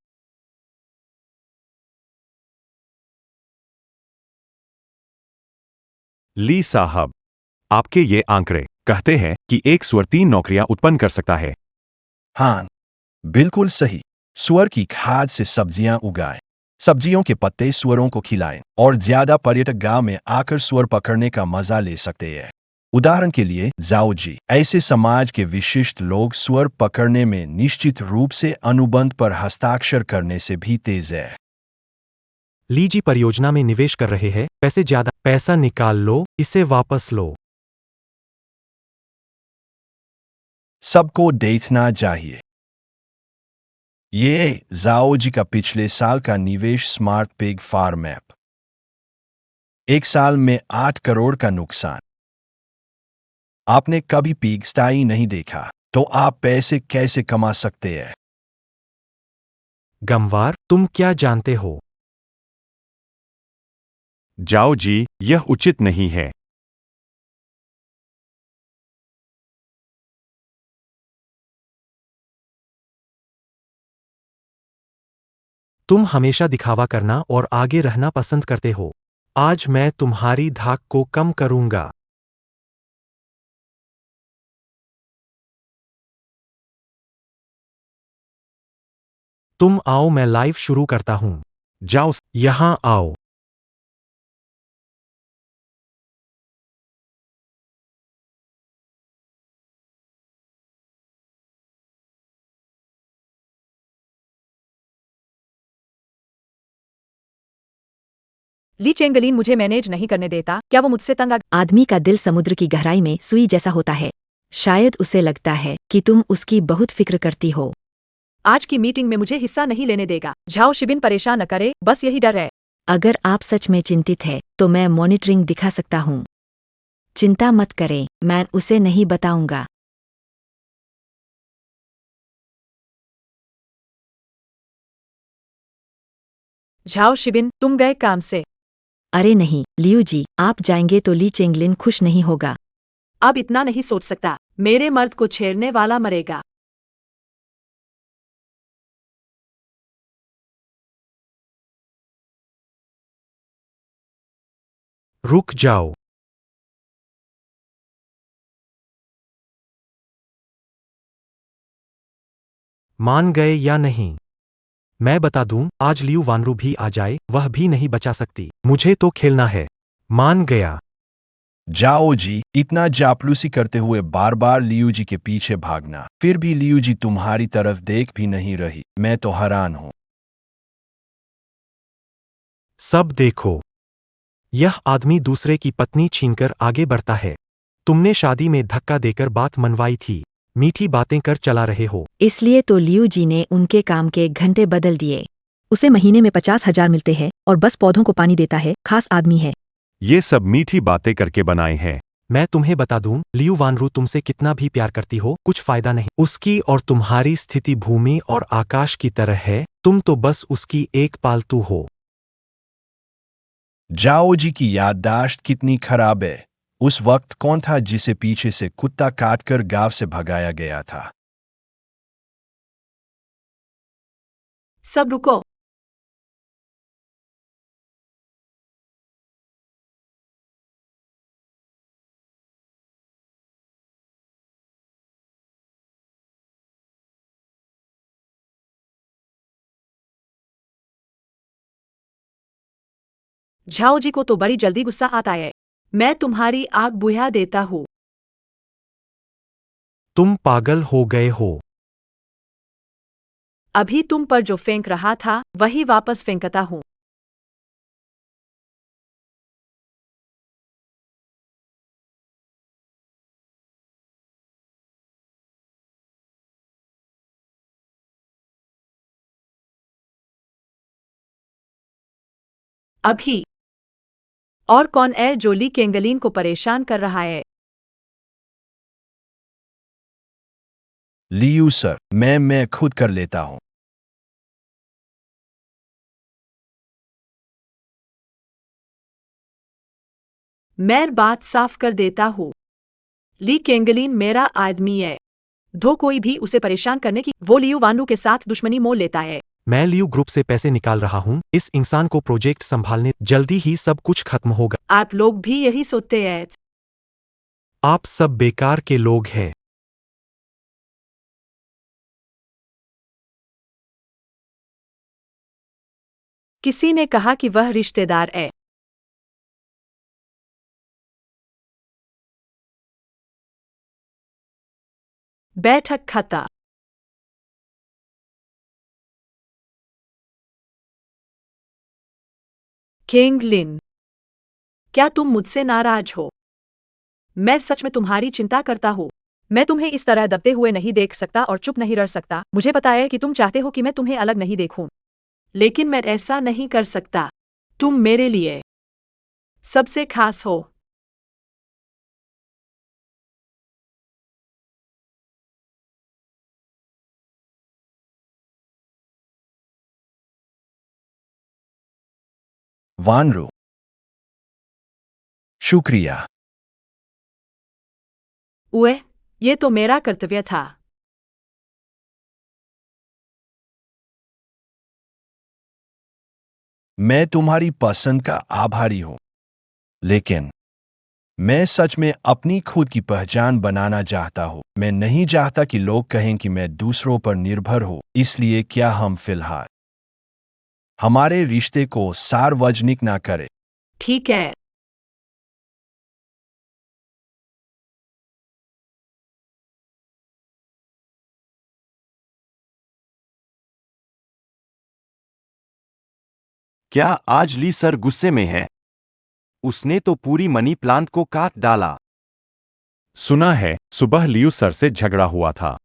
ली साहब, आपके ये आंकड़े कहते हैं कि एक स्वर 3 नौकरियां उत्पन्न कर सकता है। हाँ, बिल्कुल सही। सुअर की खाद से सब्जियां उगाएं, सब्जियों के पत्ते सुअरों को खिलाएं और ज्यादा पर्यटक गांव में आकर सुअर पकड़ने का मजा ले सकते हैं। उदाहरण के लिए जाओ जी, ऐसे समाज के विशिष्ट लोग सुअर पकड़ने में निश्चित रूप से अनुबंध पर हस्ताक्षर करने से भी तेज है। ली जी परियोजना में निवेश कर रहे हैं, पैसे ज्यादा। पैसा निकाल लो, इसे वापस लो। सबको देखना चाहिए। ये जाओजी का पिछले साल का निवेश स्मार्ट पिग फार्म ऐप। एक साल में 8 करोड़ का नुकसान। आपने कभी पिग स्टाई नहीं देखा, तो आप पैसे कैसे कमा सकते हैं? गमवार, तुम क्या जानते हो? जाओ जी, यह उचित नहीं है। तुम हमेशा दिखावा करना और आगे रहना पसंद करते हो। आज मैं तुम्हारी धाक को कम करूंगा। तुम आओ, मैं लाइव शुरू करता हूं। जाओ। यहां आओ। ली चेंगलिन मुझे मैनेज नहीं करने देता। क्या वो मुझसे तंग आ? आदमी का दिल समुद्र की गहराई में सुई जैसा होता है। शायद उसे लगता है कि तुम उसकी बहुत फिक्र करती हो। आज की मीटिंग में मुझे हिस्सा नहीं लेने देगा। झाओ शिबिन परेशान न करे, बस यही डर है। अगर आप सच में चिंतित है तो मैं मॉनिटरिंग दिखा सकता हूँ। चिंता मत करें, मैं उसे नहीं बताऊंगा। झाओ शिबिन, तुम गए काम से? अरे नहीं, लियू जी, आप जाएंगे तो ली चेंगलिन खुश नहीं होगा। अब इतना नहीं सोच सकता। मेरे मर्द को छेड़ने वाला मरेगा। रुक जाओ। मान गए या नहीं? मैं बता दूं, आज लियू वानरू भी आ जाए, वह भी नहीं बचा सकती। मुझे तो खेलना है। मान गया। जाओ जी, इतना चापलूसी करते हुए बार बार लियू जी के पीछे भागना, फिर भी लियू जी तुम्हारी तरफ देख भी नहीं रही। मैं तो हैरान हूं। सब देखो। यह आदमी दूसरे की पत्नी छीनकर आगे बढ़ता है। तुमने शादी में धक्का देकर बात मनवाई थी। मीठी बातें कर चला रहे हो। इसलिए तो लियू जी ने उनके काम के घंटे बदल दिए। उसे महीने में 50,000 मिलते हैं और बस पौधों को पानी देता है। खास आदमी है। ये सब मीठी बातें करके बनाए हैं। मैं तुम्हें बता दूं, लियू वानरू तुमसे कितना भी प्यार करती हो, कुछ फायदा नहीं। उसकी और तुम्हारी स्थिति भूमि और आकाश की तरह है। तुम तो बस उसकी एक पालतू हो। जाओ जी की याददाश्त कितनी खराब है। उस वक्त कौन था जिसे पीछे से कुत्ता काटकर गांव से भगाया गया था? सब रुको। झाओ जी को तो बड़ी जल्दी गुस्सा आता है। मैं तुम्हारी आग बुझा देता हूँ। तुम पागल हो गए हो। अभी तुम पर जो फेंक रहा था वही वापस फेंकता हूँ। अभी। और कौन है जो ली केंगलिन को परेशान कर रहा है? लियू सर, मैं खुद कर लेता हूं। मैं बात साफ कर देता हूँ। ली केंगलिन मेरा आदमी है। धो कोई भी उसे परेशान करने की, वो लियू वानू के साथ दुश्मनी मोल लेता है। मैं लियू ग्रुप से पैसे निकाल रहा हूँ। इस इंसान को प्रोजेक्ट संभालने जल्दी ही सब कुछ खत्म होगा। आप लोग भी यही सोचते हैं। आप सब बेकार के लोग हैं। किसी ने कहा कि वह रिश्तेदार है। बैठक खाता। केंगलिन, क्या तुम मुझसे नाराज हो? मैं सच में तुम्हारी चिंता करता हूँ। मैं तुम्हें इस तरह दबते हुए नहीं देख सकता और चुप नहीं रह सकता। मुझे पता है कि तुम चाहते हो कि मैं तुम्हें अलग नहीं देखूं, लेकिन मैं ऐसा नहीं कर सकता। तुम मेरे लिए सबसे खास हो। वानरू, शुक्रिया। उए, ये तो मेरा कर्तव्य था। मैं तुम्हारी पसंद का आभारी हूं, लेकिन मैं सच में अपनी खुद की पहचान बनाना चाहता हूं। मैं नहीं चाहता कि लोग कहें कि मैं दूसरों पर निर्भर हूं। इसलिए क्या हम फिलहाल हमारे रिश्ते को सार्वजनिक ना करें? ठीक है। क्या आज ली सर गुस्से में है? उसने तो पूरी मनी प्लांट को काट डाला। सुना है, सुबह लियू सर से झगड़ा हुआ था।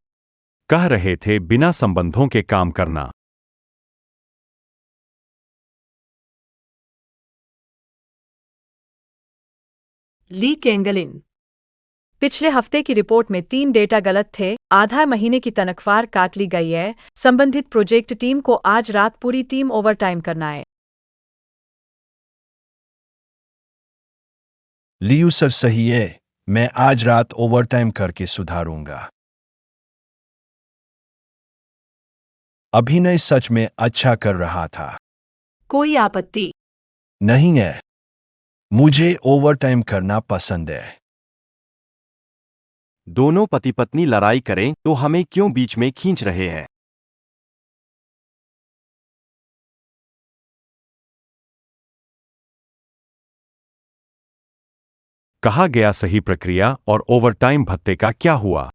कह रहे थे बिना संबंधों के काम करना। ली केंगलिन, पिछले हफ्ते की रिपोर्ट में 3 डेटा गलत थे। आधा महीने की तनख्वाह काट ली गई है। संबंधित प्रोजेक्ट टीम को आज रात पूरी टीम ओवरटाइम करना है। लियू सर सही है। मैं आज रात ओवरटाइम करके सुधारूंगा। अभिनय सच में अच्छा कर रहा था। कोई आपत्ति नहीं है। मुझे ओवरटाइम करना पसंद है। दोनों पति पत्नी लड़ाई करें तो हमें क्यों बीच में खींच रहे हैं? कहा गया सही प्रक्रिया और ओवरटाइम भत्ते का क्या हुआ?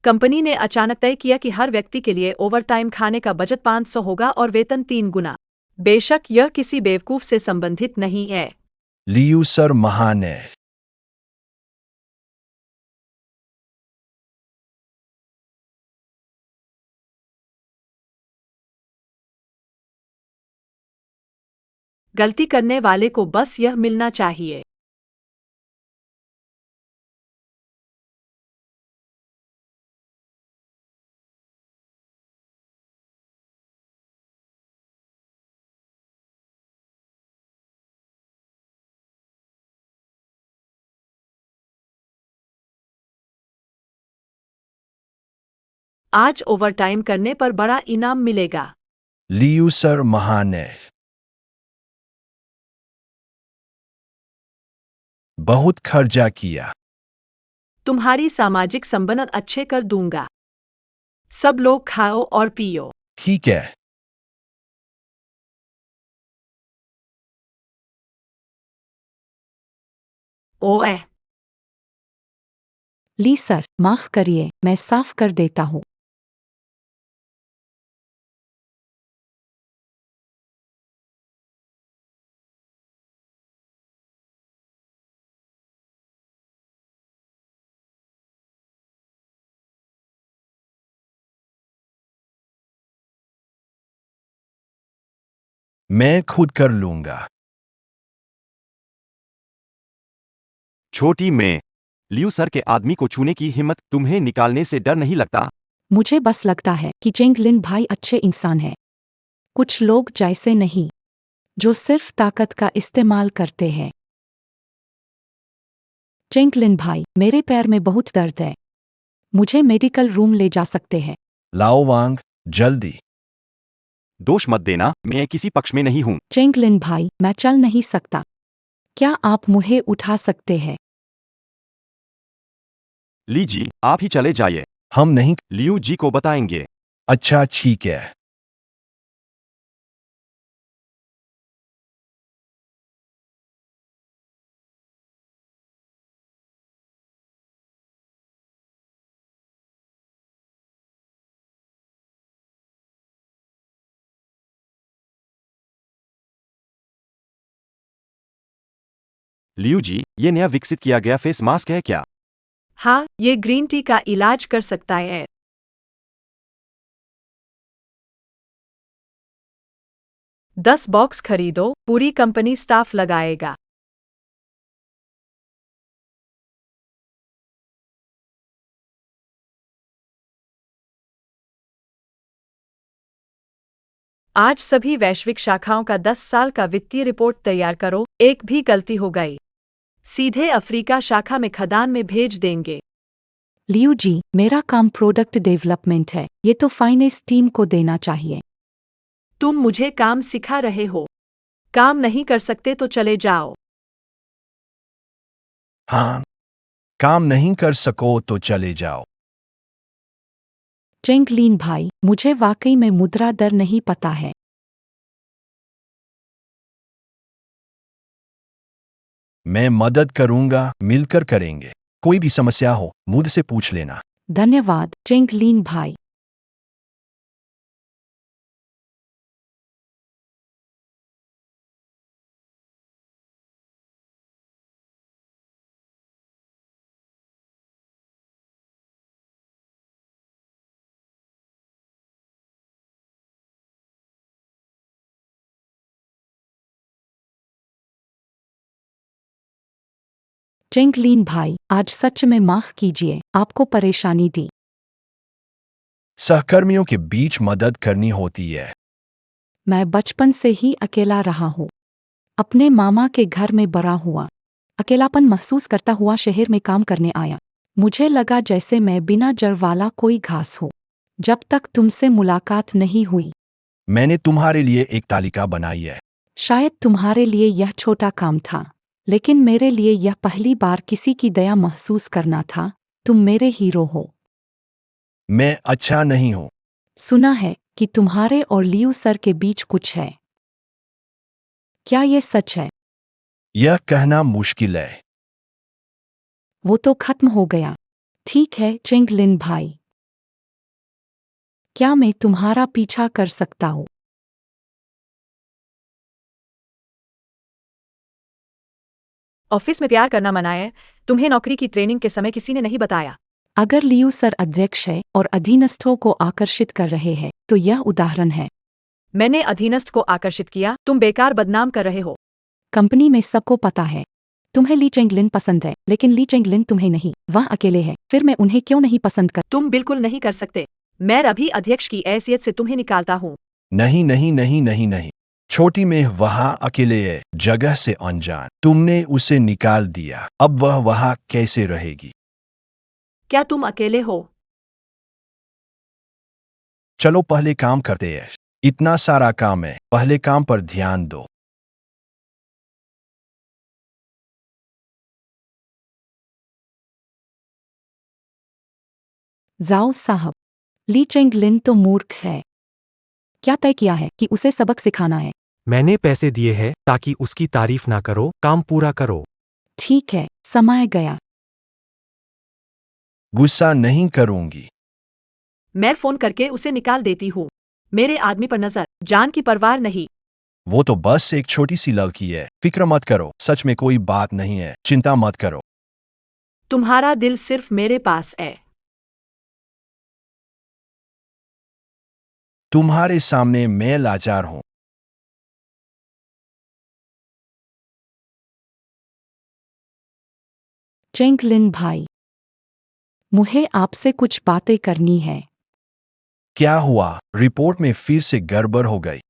कंपनी ने अचानक तय किया कि हर व्यक्ति के लिए ओवरटाइम खाने का बजट 500 होगा और वेतन 3 गुना। बेशक यह किसी बेवकूफ से संबंधित नहीं है। लियू सर महान है। गलती करने वाले को बस यह मिलना चाहिए। आज ओवरटाइम करने पर बड़ा इनाम मिलेगा। लियू सर महान है। बहुत खर्चा किया। तुम्हारी सामाजिक संबंध अच्छे कर दूंगा। सब लोग खाओ और पियो। ठीक है। ओए, ली सर, माफ करिए, मैं साफ कर देता हूँ। मैं खुद कर लूंगा। छोटी में लियू सर के आदमी को छूने की हिम्मत तुम्हें निकालने से डर नहीं लगता? मुझे बस लगता है कि चेंगलिन भाई अच्छे इंसान हैं। कुछ लोग जैसे नहीं, जो सिर्फ ताकत का इस्तेमाल करते हैं। चेंगलिन भाई, मेरे पैर में बहुत दर्द है। मुझे मेडिकल रूम ले जा सकते हैं? लाओ वांग, जल्दी। दोष मत देना, मैं किसी पक्ष में नहीं हूं। चेंगलिन भाई, मैं चल नहीं सकता। क्या आप मुझे उठा सकते हैं? ली जी, आप ही चले जाइए। हम नहीं। लियू जी को बताएंगे। अच्छा ठीक है। लियू जी, ये नया विकसित किया गया फेस मास्क है क्या? हाँ, ये ग्रीन टी का इलाज कर सकता है। 10 बॉक्स खरीदो, पूरी कंपनी स्टाफ लगाएगा। आज सभी वैश्विक शाखाओं का 10 साल का वित्तीय रिपोर्ट तैयार करो। एक भी गलती हो गई, सीधे अफ्रीका शाखा में खदान में भेज देंगे। लियू जी, मेरा काम प्रोडक्ट डेवलपमेंट है, ये तो फाइनेंस टीम को देना चाहिए। तुम मुझे काम सिखा रहे हो। काम नहीं कर सकते तो चले जाओ। हाँ, काम नहीं कर सको तो चले जाओ। चेंगलिन भाई, मुझे वाकई में मुद्रा दर नहीं पता है। मैं मदद करूंगा, मिलकर करेंगे। कोई भी समस्या हो, मुझसे पूछ लेना। धन्यवाद चेंगलिन भाई। चेंगलिन भाई, आज सच में माफ कीजिए, आपको परेशानी दी। सहकर्मियों के बीच मदद करनी होती है। मैं बचपन से ही अकेला रहा हूँ। अपने मामा के घर में बड़ा हुआ। अकेलापन महसूस करता हुआ शहर में काम करने आया। मुझे लगा जैसे मैं बिना जड़ वाला कोई घास हो। जब तक तुमसे मुलाकात नहीं हुई। मैंने तुम्हारे लिए एक तालिका बनाई है। शायद तुम्हारे लिए यह छोटा काम था, लेकिन मेरे लिए यह पहली बार किसी की दया महसूस करना था। तुम मेरे हीरो हो। मैं अच्छा नहीं हूँ। सुना है कि तुम्हारे और लियू सर के बीच कुछ है। क्या ये सच है? यह कहना मुश्किल है। वो तो खत्म हो गया। ठीक है चेंगलिन भाई। क्या मैं तुम्हारा पीछा कर सकता हूँ? ऑफिस में प्यार करना मना है। तुम्हें नौकरी की ट्रेनिंग के समय किसी ने नहीं बताया। अगर लियू सर अध्यक्ष है और अधीनस्थों को आकर्षित कर रहे हैं, तो यह उदाहरण है। मैंने अधीनस्थ को आकर्षित किया। तुम बेकार बदनाम कर रहे हो। कंपनी में सबको पता है तुम्हें ली चेंगलिन पसंद है, लेकिन ली चेंगलिन तुम्हें नहीं। वह अकेले है, फिर मैं उन्हें क्यों नहीं पसंद कर? तुम बिल्कुल नहीं कर सकते। मैं अभी अध्यक्ष की हैसियत से तुम्हें निकालता हूँ। नहीं नहीं नहीं नहीं नहीं। छोटी में वहाँ अकेले है, जगह से अनजान। तुमने उसे निकाल दिया, अब वह वहाँ कैसे रहेगी? क्या तुम अकेले हो? चलो पहले काम करते हैं। इतना सारा काम है, पहले काम पर ध्यान दो। जाओ साहब। ली चेंगलिन तो मूर्ख है। क्या तय किया है कि उसे सबक सिखाना है? मैंने पैसे दिए हैं ताकि उसकी तारीफ ना करो, काम पूरा करो। ठीक है, समय गया। गुस्सा नहीं करूंगी। मैं फोन करके उसे निकाल देती हूँ। मेरे आदमी पर नजर, जान की परवाह नहीं। वो तो बस एक छोटी सी लड़की है, फिक्र मत करो, सच में कोई बात नहीं है, चिंता मत करो। तुम्हारा दिल सिर्फ मेरे पास है। तुम्हारे सामने मैं लाचार हूं। चेंगलिन भाई, मुझे आपसे कुछ बातें करनी है। क्या हुआ? रिपोर्ट में फिर से गड़बड़ हो गई।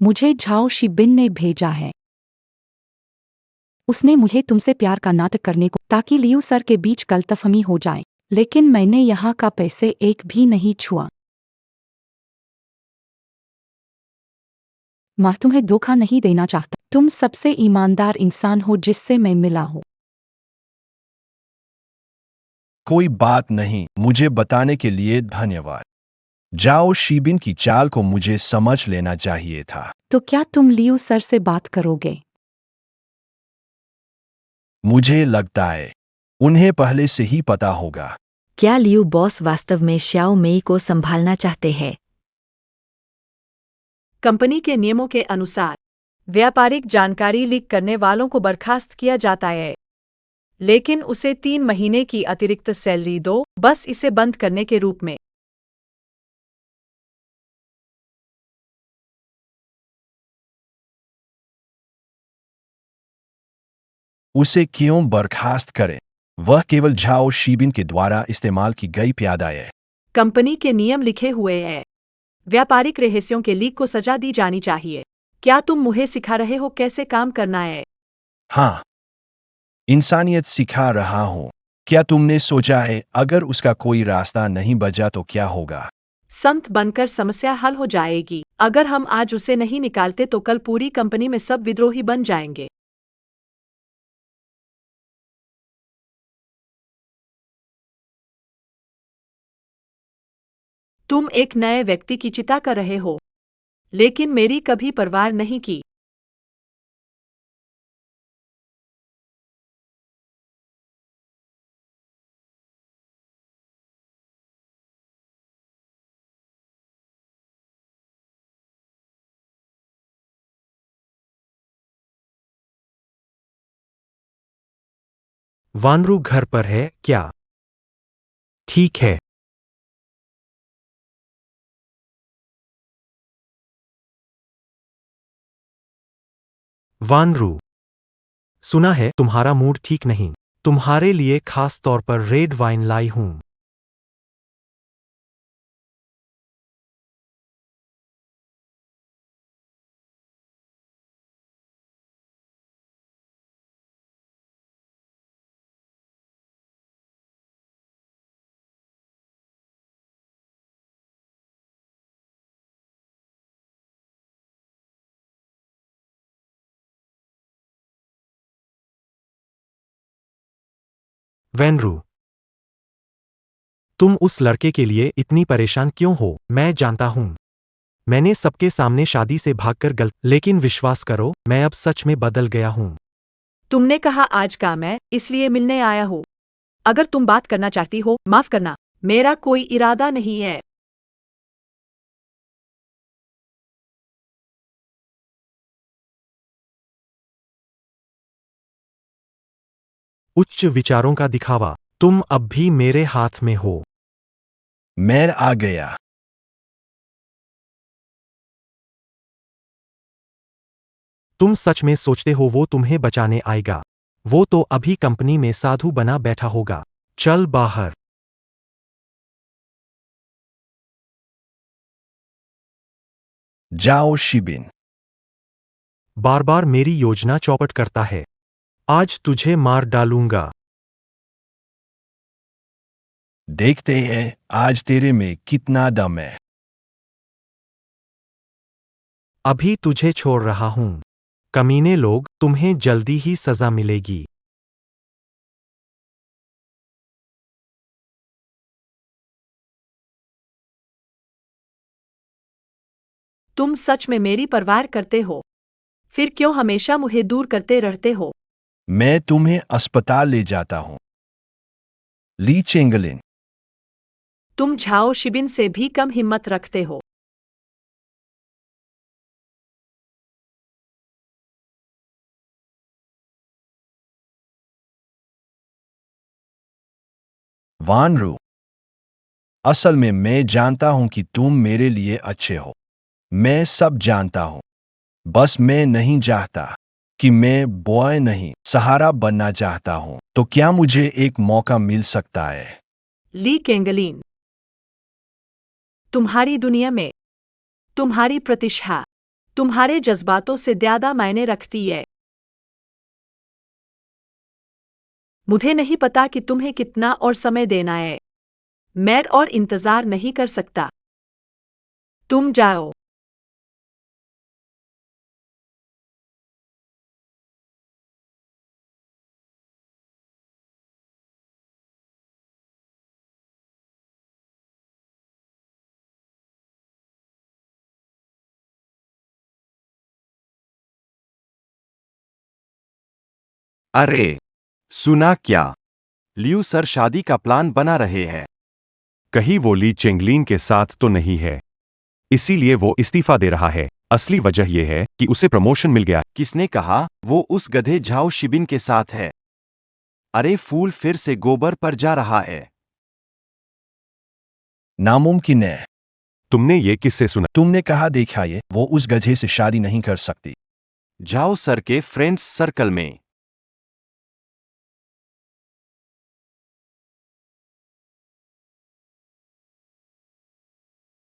मुझे झाओ शिबिन ने भेजा है। उसने मुझे तुमसे प्यार का नाटक करने को, ताकि लियू सर के बीच गलतफहमी हो जाए, लेकिन मैंने यहाँ का पैसे एक भी नहीं छुआ। मैं तुम्हें धोखा नहीं देना चाहता। तुम सबसे ईमानदार इंसान हो जिससे मैं मिला हूँ। कोई बात नहीं, मुझे बताने के लिए धन्यवाद। जाओ शिबिन की चाल को मुझे समझ लेना चाहिए था। तो क्या तुम लियू सर से बात करोगे? मुझे लगता है उन्हें पहले से ही पता होगा। क्या लियू बॉस वास्तव में श्याओ मेई को संभालना चाहते हैं? कंपनी के नियमों के अनुसार व्यापारिक जानकारी लीक करने वालों को बर्खास्त किया जाता है, लेकिन उसे 3 महीने की अतिरिक्त सैलरी दो, बस इसे बंद करने के रूप में। उसे क्यों बर्खास्त करें? वह केवल झाओ शिबिन के द्वारा इस्तेमाल की गई प्यादा है। कंपनी के नियम लिखे हुए हैं। व्यापारिक रहस्यों के लीक को सजा दी जानी चाहिए। क्या तुम मुझे सिखा रहे हो कैसे काम करना है? हाँ, इंसानियत सिखा रहा हूँ। क्या तुमने सोचा है अगर उसका कोई रास्ता नहीं बचा तो क्या होगा? संत बनकर समस्या हल हो जाएगी। अगर हम आज उसे नहीं निकालते तो कल पूरी कंपनी में सब विद्रोही बन जाएंगे। तुम एक नए व्यक्ति की चिंता कर रहे हो, लेकिन मेरी कभी परवाह नहीं की। वानरू घर पर है क्या? ठीक है। वानरू, सुना है तुम्हारा मूड ठीक नहीं। तुम्हारे लिए खास तौर पर रेड वाइन लाई हूं। वैनरू, तुम उस लड़के के लिए इतनी परेशान क्यों हो? मैं जानता हूं, मैंने सबके सामने शादी से भागकर गलत, लेकिन विश्वास करो, मैं अब सच में बदल गया हूं। तुमने कहा आज काम है, इसलिए मिलने आया हूँ। अगर तुम बात करना चाहती हो, माफ करना, मेरा कोई इरादा नहीं है। उच्च विचारों का दिखावा, तुम अब भी मेरे हाथ में हो। मैं आ गया। तुम सच में सोचते हो वो तुम्हें बचाने आएगा? वो तो अभी कंपनी में साधु बना बैठा होगा। चल बाहर। जाओ शिबिन। बार बार मेरी योजना चौपट करता है। आज तुझे मार डालूंगा। देखते हैं आज तेरे में कितना दम है। अभी तुझे छोड़ रहा हूं। कमीने लोग, तुम्हें जल्दी ही सजा मिलेगी। तुम सच में मेरी परवाह करते हो? फिर क्यों हमेशा मुझे दूर करते रहते हो? मैं तुम्हें अस्पताल ले जाता हूँ। ली चेंगलिन। तुम झाओ शिबिन से भी कम हिम्मत रखते हो। वानरू, असल में मैं जानता हूं कि तुम मेरे लिए अच्छे हो। मैं सब जानता हूं। बस मैं नहीं चाहता कि मैं बॉय नहीं सहारा बनना चाहता हूं। तो क्या मुझे एक मौका मिल सकता है? ली केंगलिन, तुम्हारी दुनिया में तुम्हारी प्रतिष्ठा तुम्हारे जज्बातों से ज्यादा मायने रखती है। मुझे नहीं पता कि तुम्हें कितना और समय देना है। मैं और इंतजार नहीं कर सकता। तुम जाओ। अरे, सुना क्या? लियू सर शादी का प्लान बना रहे हैं। कहीं वो ली चेंगलिन के साथ तो नहीं है, इसीलिए वो इस्तीफा दे रहा है। असली वजह यह है कि उसे प्रमोशन मिल गया। किसने कहा? वो उस गधे झाओ शिबिन के साथ है। अरे फूल फिर से गोबर पर जा रहा है। नामुमकिन है। तुमने ये किससे सुना? तुमने कहा देखा ये, वो उस गधे से शादी नहीं कर सकती। झाओ सर के फ्रेंड्स सर्कल में।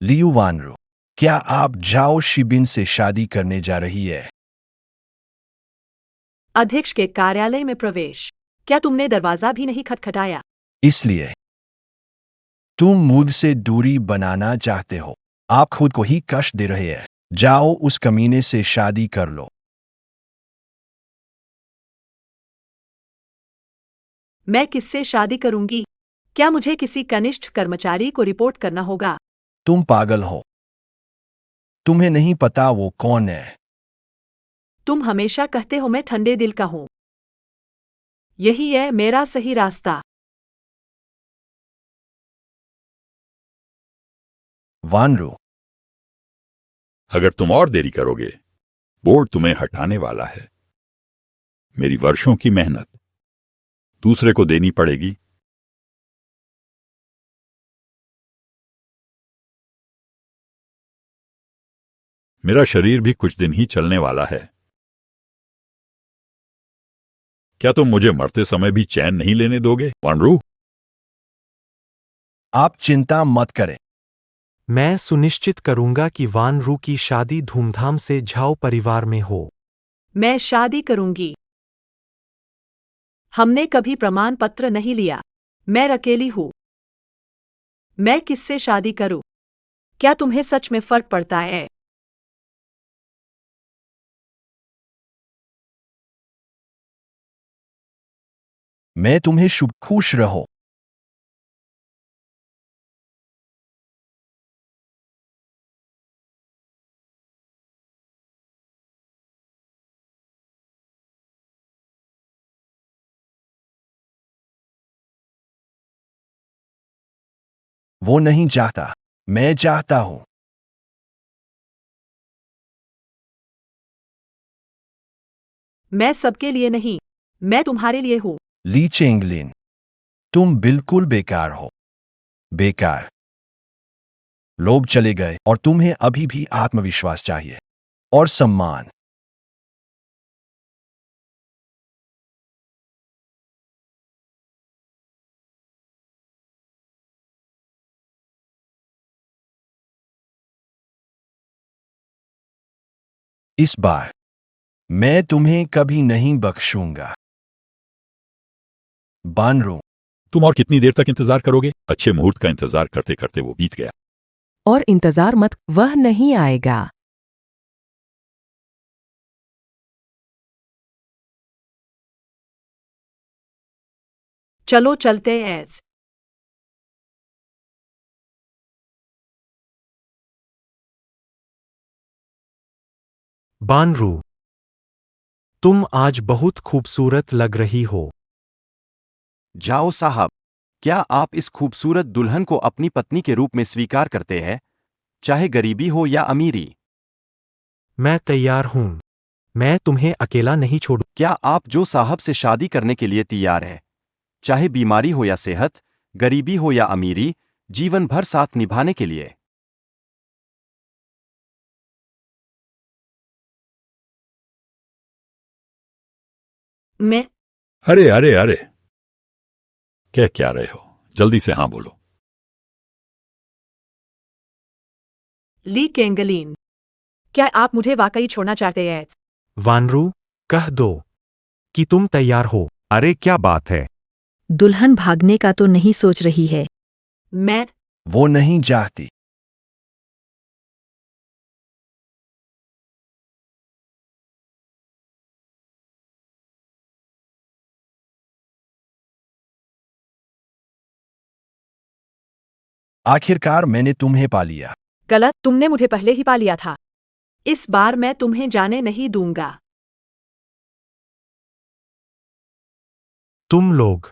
लियू वानरू, क्या आप झाओ शिबिन से शादी करने जा रही है? अध्यक्ष के कार्यालय में प्रवेश। क्या तुमने दरवाजा भी नहीं खटखटाया? इसलिए तुम मुझसे दूरी बनाना चाहते हो। आप खुद को ही कष्ट दे रहे हैं। जाओ उस कमीने से शादी कर लो। मैं किससे शादी करूंगी? क्या मुझे किसी कनिष्ठ कर्मचारी को रिपोर्ट करना होगा? तुम पागल हो। तुम्हें नहीं पता वो कौन है। तुम हमेशा कहते हो मैं ठंडे दिल का हूं। यही है मेरा सही रास्ता। वानरू, अगर तुम और देरी करोगे, बोर्ड तुम्हें हटाने वाला है। मेरी वर्षों की मेहनत दूसरे को देनी पड़ेगी। मेरा शरीर भी कुछ दिन ही चलने वाला है। क्या तुम मुझे मरते समय भी चैन नहीं लेने दोगे, वानरू? आप चिंता मत करें। मैं सुनिश्चित करूंगा कि वानरू की शादी धूमधाम से झाओ परिवार में हो। मैं शादी करूंगी। हमने कभी प्रमाण पत्र नहीं लिया। मैं अकेली हूं। मैं किससे शादी करूं? क्या तुम्हें सच में फर्क पड़ता है? मैं तुम्हें शुभ खुश रहो। वो नहीं चाहता, मैं चाहता हूं। मैं सबके लिए नहीं, मैं तुम्हारे लिए हूं। ली चेंगलिन, तुम बिल्कुल बेकार हो। बेकार। लोग चले गए और तुम्हें अभी भी आत्मविश्वास चाहिए और सम्मान। इस बार मैं तुम्हें कभी नहीं बख्शूंगा। बानरू, तुम और कितनी देर तक इंतजार करोगे? अच्छे मुहूर्त का इंतजार करते करते वो बीत गया। और इंतजार मत, वह नहीं आएगा। चलो चलते हैं। बानरू, तुम आज बहुत खूबसूरत लग रही हो। जाओ साहब, क्या आप इस खूबसूरत दुल्हन को अपनी पत्नी के रूप में स्वीकार करते हैं, चाहे गरीबी हो या अमीरी? मैं तैयार हूं। मैं तुम्हें अकेला नहीं छोड़ू। क्या आप जो साहब से शादी करने के लिए तैयार है, चाहे बीमारी हो या सेहत, गरीबी हो या अमीरी, जीवन भर साथ निभाने के लिए? मैं अरे अरे अरे, कह क्या रहे हो? जल्दी से हाँ बोलो। ली केंगलिन, क्या आप मुझे वाकई छोड़ना चाहते हैं? वानरू, कह दो कि तुम तैयार हो। अरे क्या बात है। दुल्हन भागने का तो नहीं सोच रही है। मैं वो नहीं चाहती। आखिरकार मैंने तुम्हें पा लिया। गलत, तुमने मुझे पहले ही पा लिया था। इस बार मैं तुम्हें जाने नहीं दूंगा। तुम लोग